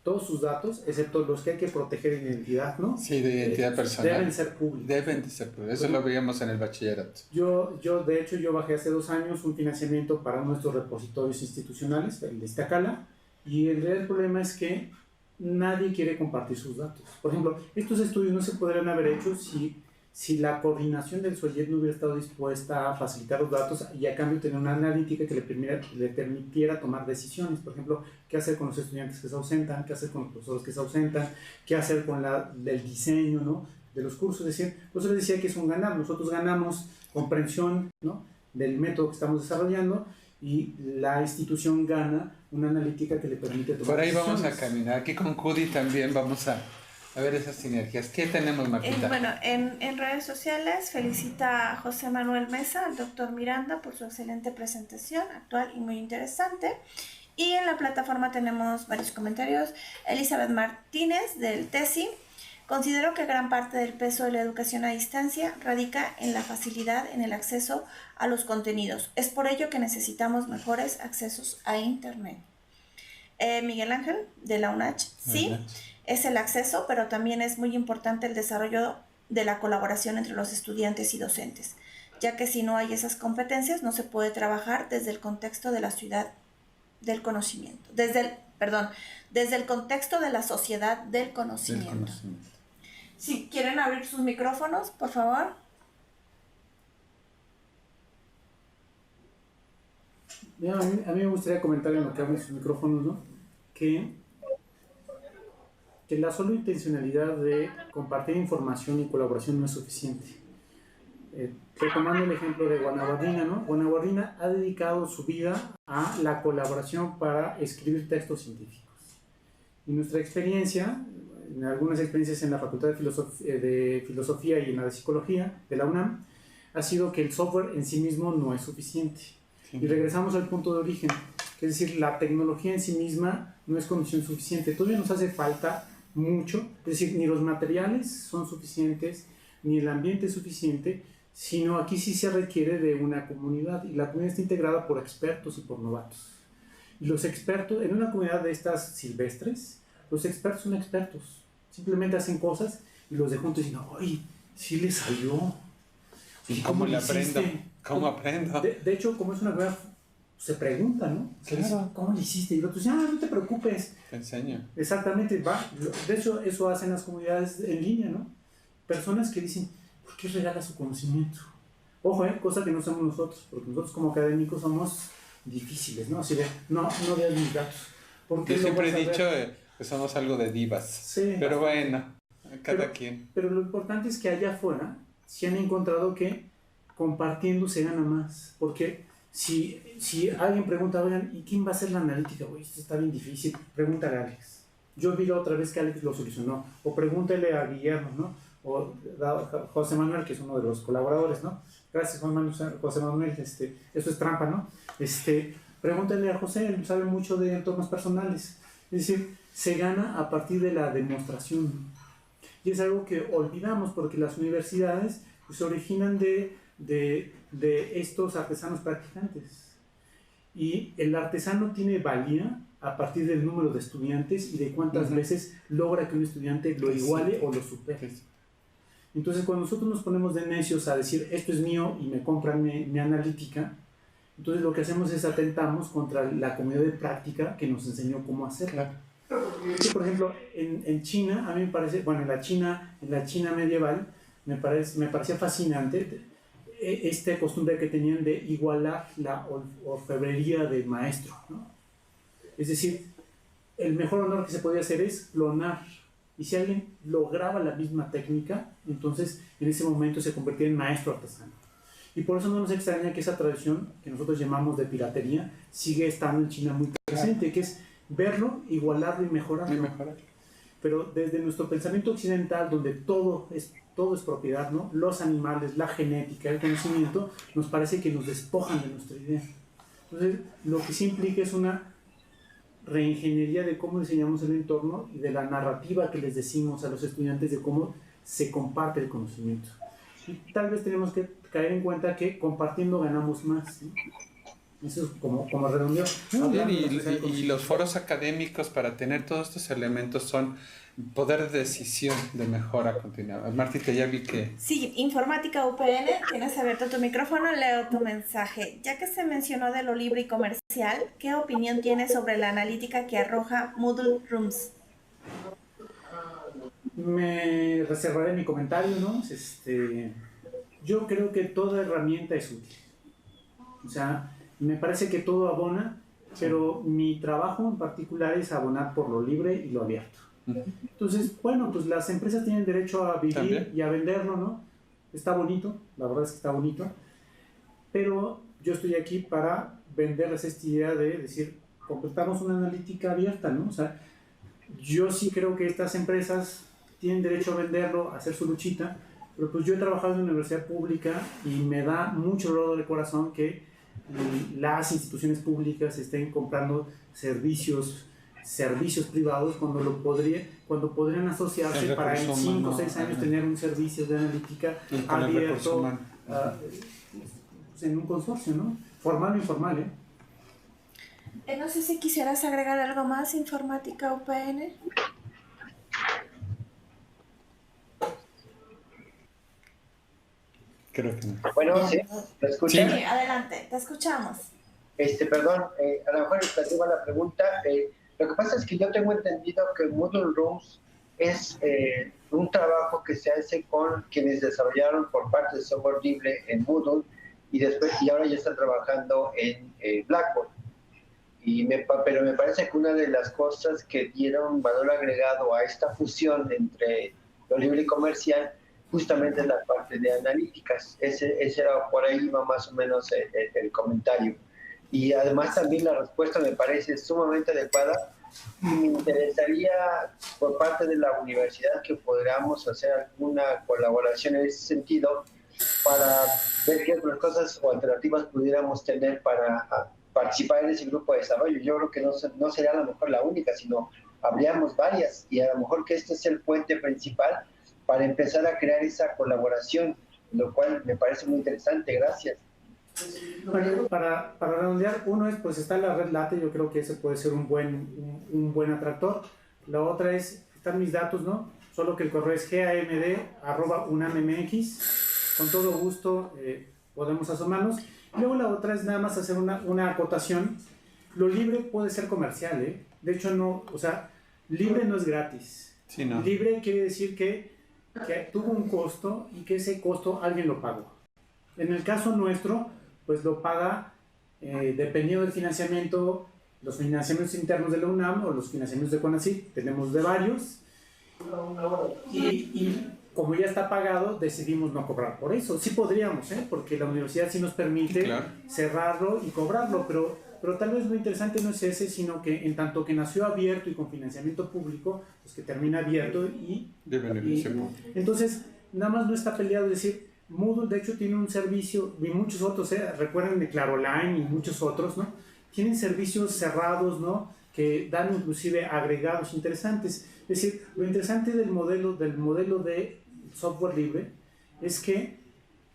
todos sus datos, excepto los que hay que proteger en identidad, ¿no? Sí, de identidad personal. Deben ser públicos. Deben de ser públicos. Eso lo veíamos en el bachillerato. De hecho, yo bajé hace 2 años un financiamiento para uno de estos repositorios institucionales, el de Iztacala, y el real problema es que nadie quiere compartir sus datos. Por ejemplo, estos estudios no se podrían haber hecho si la coordinación del SOYEP no hubiera estado dispuesta a facilitar los datos y a cambio tener una analítica que le permitiera tomar decisiones. Por ejemplo, qué hacer con los estudiantes que se ausentan, qué hacer con los profesores que se ausentan, qué hacer con el diseño, ¿no?, de los cursos. Es decir, por eso les decía que es un ganar. Nosotros ganamos comprensión, ¿no?, del método que estamos desarrollando y la institución gana una analítica que le permite tomar por ahí decisiones. Vamos a caminar. Aquí con CUDI también vamos a ver esas sinergias. ¿Qué tenemos, Marquita? Bueno, en redes sociales felicita a José Manuel Mesa, al doctor Miranda, por su excelente presentación, actual y muy interesante. Y en la plataforma tenemos varios comentarios. Elizabeth Martínez, del TESI, Considero que gran parte del peso de la educación a distancia radica en la facilidad en el acceso a los contenidos. Es por ello que necesitamos mejores accesos a Internet. Miguel Ángel, de la UNACH, sí, es el acceso, pero también es muy importante el desarrollo de la colaboración entre los estudiantes y docentes, ya que si no hay esas competencias no se puede trabajar desde el contexto de la ciudad del conocimiento, desde el contexto de la sociedad del conocimiento. Si quieren abrir sus micrófonos, por favor. A mí me gustaría comentar en lo que abren sus micrófonos, ¿no? Que la sola intencionalidad de compartir información y colaboración no es suficiente. Retomando el ejemplo de Guanabardina, ¿no? Guanabardina ha dedicado su vida a la colaboración para escribir textos científicos. Y nuestra experiencia, en algunas experiencias en la Facultad de Filosofía y en la de Psicología de la UNAM, ha sido que el software en sí mismo no es suficiente. Y regresamos al punto de origen, que es decir, la tecnología en sí misma no es condición suficiente. Todavía nos hace falta mucho, es decir, ni los materiales son suficientes, ni el ambiente es suficiente, sino aquí sí se requiere de una comunidad, y la comunidad está integrada por expertos y por novatos. Y los expertos, en una comunidad de estas silvestres, los expertos son expertos, simplemente hacen cosas y los de juntos dicen, ¡ay, sí le salió! ¿Y cómo le aprendo? ¿Cómo aprendo? De hecho, como es una comunidad, se pregunta, ¿no? Claro. ¿Cómo le hiciste? Y el otro dice, no te preocupes. Te enseño. Exactamente, va. De hecho, eso hacen las comunidades en línea, ¿no? Personas que dicen, ¿por qué regala su conocimiento? Ojo, cosa que no somos nosotros, porque nosotros como académicos somos difíciles, ¿no? Así de, no veas mis datos. Yo siempre he dicho que somos algo de divas. Sí. Pero bueno, cada quien. Pero lo importante es que allá afuera se han encontrado que compartiendo se gana más. Porque si alguien pregunta, oigan, ¿y quién va a hacer la analítica? Güey, esto está bien difícil. Pregúntale a Alex. Yo vi la otra vez que Alex lo solucionó. O pregúntale a Guillermo, ¿no? O a José Manuel, que es uno de los colaboradores, ¿no? Gracias, José Manuel. Eso es trampa, ¿no? Pregúntale a José, él sabe mucho de entornos personales. Es decir, se gana a partir de la demostración. Y es algo que olvidamos porque las universidades pues, se originan de estos artesanos practicantes. Y el artesano tiene valía a partir del número de estudiantes y de cuántas veces logra que un estudiante lo iguale o lo supere. Entonces, cuando nosotros nos ponemos de necios a decir esto es mío y me compran mi analítica, entonces lo que hacemos es atentamos contra la comunidad de práctica que nos enseñó cómo hacerla. Por ejemplo, en China, a mí me parece, bueno, en la China medieval, me parecía fascinante esta costumbre que tenían de igualar la orfebrería del maestro, ¿no? Es decir, el mejor honor que se podía hacer es clonar. Y si alguien lograba la misma técnica, entonces en ese momento se convertía en maestro artesano. Y por eso no nos extraña que esa tradición, que nosotros llamamos de piratería, sigue estando en China muy presente, que es verlo, igualarlo y mejorarlo. Pero desde nuestro pensamiento occidental, donde todo es propiedad, ¿no? Los animales, la genética, el conocimiento, nos parece que nos despojan de nuestra idea. Entonces, lo que sí implica es una reingeniería de cómo diseñamos el entorno y de la narrativa que les decimos a los estudiantes de cómo se comparte el conocimiento. Y tal vez tenemos que caer en cuenta que compartiendo ganamos más, ¿no? Eso es como redondeo. Y los foros académicos para tener todos estos elementos son poder de decisión de mejora continua. Martita, ya vi que... Sí, Informática UPN, tienes abierto tu micrófono, leo tu mensaje. Ya que se mencionó de lo libre y comercial, ¿qué opinión tienes sobre la analítica que arroja Moodle Rooms? Me reservaré mi comentario, ¿no? Yo creo que toda herramienta es útil. O sea, me parece que todo abona, pero mi trabajo en particular es abonar por lo libre y lo abierto. Entonces, bueno, pues las empresas tienen derecho a vivir ¿también? Y a venderlo, ¿no? Está bonito, la verdad es que está bonito, pero yo estoy aquí para venderles esta idea de decir, completamos una analítica abierta, ¿no? O sea, yo sí creo que estas empresas tienen derecho a venderlo, a hacer su luchita, pero pues yo he trabajado en una universidad pública y me da mucho dolor de corazón que las instituciones públicas estén comprando servicios servicios privados cuando podrían asociarse para en 5 o 6 años tener un servicio de analítica abierto en un consorcio, ¿no? Formal o informal, No sé si quisieras agregar algo más, informática UPN. Creo que no. Bueno, sí, ¿me escuchan? Sí, adelante, te escuchamos. Perdón, a lo mejor les planteo la pregunta. Lo que pasa es que yo tengo entendido que Moodle Rooms es un trabajo que se hace con quienes desarrollaron por parte de software libre en Moodle y ahora ya están trabajando en Blackboard. Pero me parece que una de las cosas que dieron valor agregado a esta fusión entre lo libre y comercial justamente es la parte de analíticas. Ese era, por ahí va más o menos el comentario. Y además también la respuesta me parece sumamente adecuada. Me interesaría por parte de la universidad que podamos hacer alguna colaboración en ese sentido para ver qué otras cosas o alternativas pudiéramos tener para participar en ese grupo de desarrollo. Yo creo que no sería a lo mejor la única, sino habríamos varias, y a lo mejor que este es el puente principal para empezar a crear esa colaboración, lo cual me parece muy interesante. Gracias. Para redondear, uno es, pues está la red Late, yo creo que ese puede ser un buen atractor. La otra es, están mis datos, ¿no? Solo que el correo es gamd@unammx. Con todo gusto podemos asomarnos. Luego la otra es nada más hacer una acotación. Lo libre puede ser comercial, ¿eh? De hecho, no, o sea, libre no es gratis. Sí, no. Libre quiere decir que tuvo un costo y que ese costo alguien lo pagó. En el caso nuestro, pues lo paga dependiendo del financiamiento, los financiamientos internos de la UNAM o los financiamientos de CONACYT, tenemos de varios, y como ya está pagado, decidimos no cobrar por eso. Sí podríamos, porque la universidad sí nos permite cerrarlo y cobrarlo, pero tal vez lo interesante no es ese, sino que en tanto que nació abierto y con financiamiento público, pues que termina abierto y entonces nada más no está peleado. Es decir, Moodle de hecho tiene un servicio, y muchos otros, recuerden de Claroline y muchos otros, ¿no? Tienen servicios cerrados, ¿no? Que dan inclusive agregados interesantes. Es decir, lo interesante del modelo de software libre es que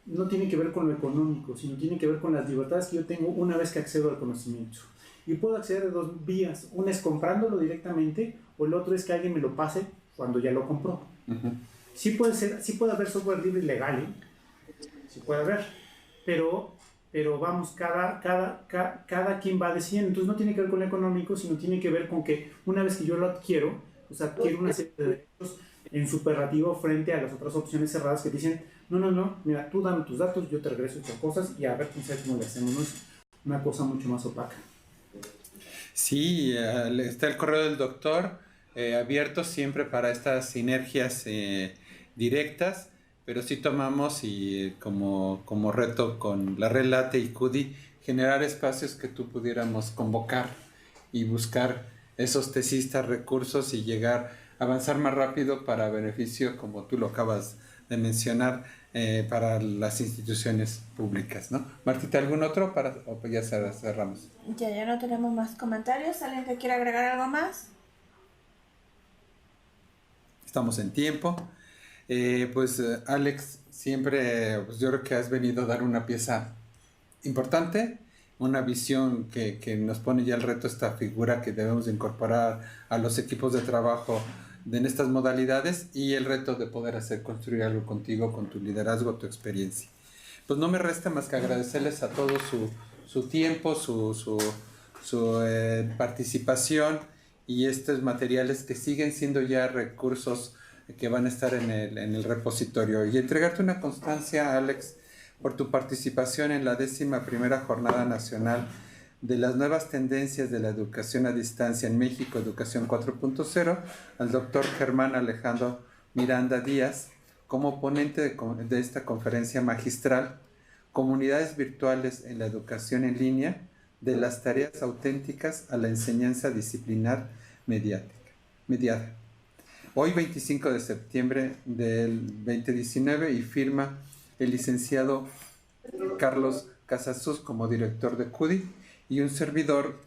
no tiene que ver con lo económico, sino tiene que ver con las libertades que yo tengo una vez que accedo al conocimiento. Y puedo acceder de dos vías. Una es comprándolo directamente, o el otro es que alguien me lo pase cuando ya lo compró. Sí puede haber software libre legal, sí puede haber, pero vamos, cada quien va decidiendo. Entonces no tiene que ver con lo económico, sino tiene que ver con que una vez que yo lo adquiero, pues adquiero una serie de derechos en superlativo frente a las otras opciones cerradas que dicen, no, mira, tú dame tus datos, yo te regreso estas cosas y a ver cómo le hacemos, ¿no? Es una cosa mucho más opaca. Sí, está el correo del doctor abierto siempre para estas sinergias directas, pero sí tomamos y como reto con la red Late y CUDI generar espacios que tú pudiéramos convocar y buscar esos tesistas, recursos y avanzar más rápido para beneficio, como tú lo acabas de mencionar, para las instituciones públicas, ¿no? Martita, ¿algún otro o pues ya cerramos? Ya no tenemos más comentarios. ¿Alguien que quiera agregar algo más? Estamos en tiempo. Alex, siempre pues yo creo que has venido a dar una pieza importante, una visión que nos pone ya el reto, esta figura que debemos de incorporar a los equipos de trabajo en estas modalidades, y el reto de poder construir algo contigo, con tu liderazgo, tu experiencia. Pues no me resta más que agradecerles a todos su tiempo, su participación, y estos materiales que siguen siendo ya recursos que van a estar en el repositorio, y entregarte una constancia, Alex, por tu participación en la 11ª Jornada Nacional de las Nuevas Tendencias de la Educación a Distancia en México, Educación 4.0, al doctor Germán Alejandro Miranda Díaz, como ponente de esta conferencia magistral, Comunidades Virtuales en la Educación en Línea, de las tareas auténticas a la enseñanza disciplinar mediada. Hoy 25 de septiembre del 2019, y firma el licenciado Carlos Casasus como director de CUDI, y un servidor,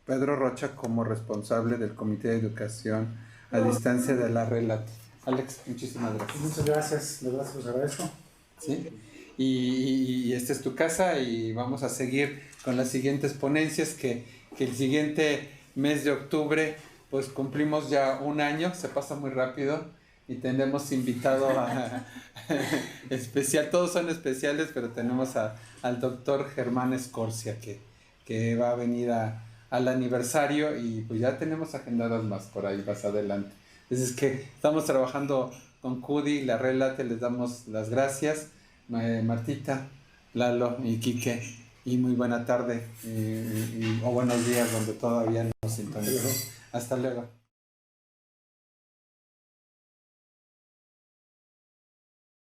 Pedro Rocha como responsable del Comité de Educación a Distancia de la Relate. Alex, muchísimas gracias. Muchas gracias, de verdad se los agradezco. ¿Sí? Y esta es tu casa y vamos a seguir con las siguientes ponencias que el siguiente mes de octubre pues cumplimos ya un año, se pasa muy rápido y tenemos invitado especial, todos son especiales, pero tenemos al doctor Germán Escorcia que va a venir al aniversario y pues ya tenemos agendadas más por ahí más adelante. Entonces es que estamos trabajando con CUDI, la Relate, les damos las gracias, Martita, Lalo y Quique, y muy buena tarde o buenos días donde todavía nos sintonizan. Hasta luego.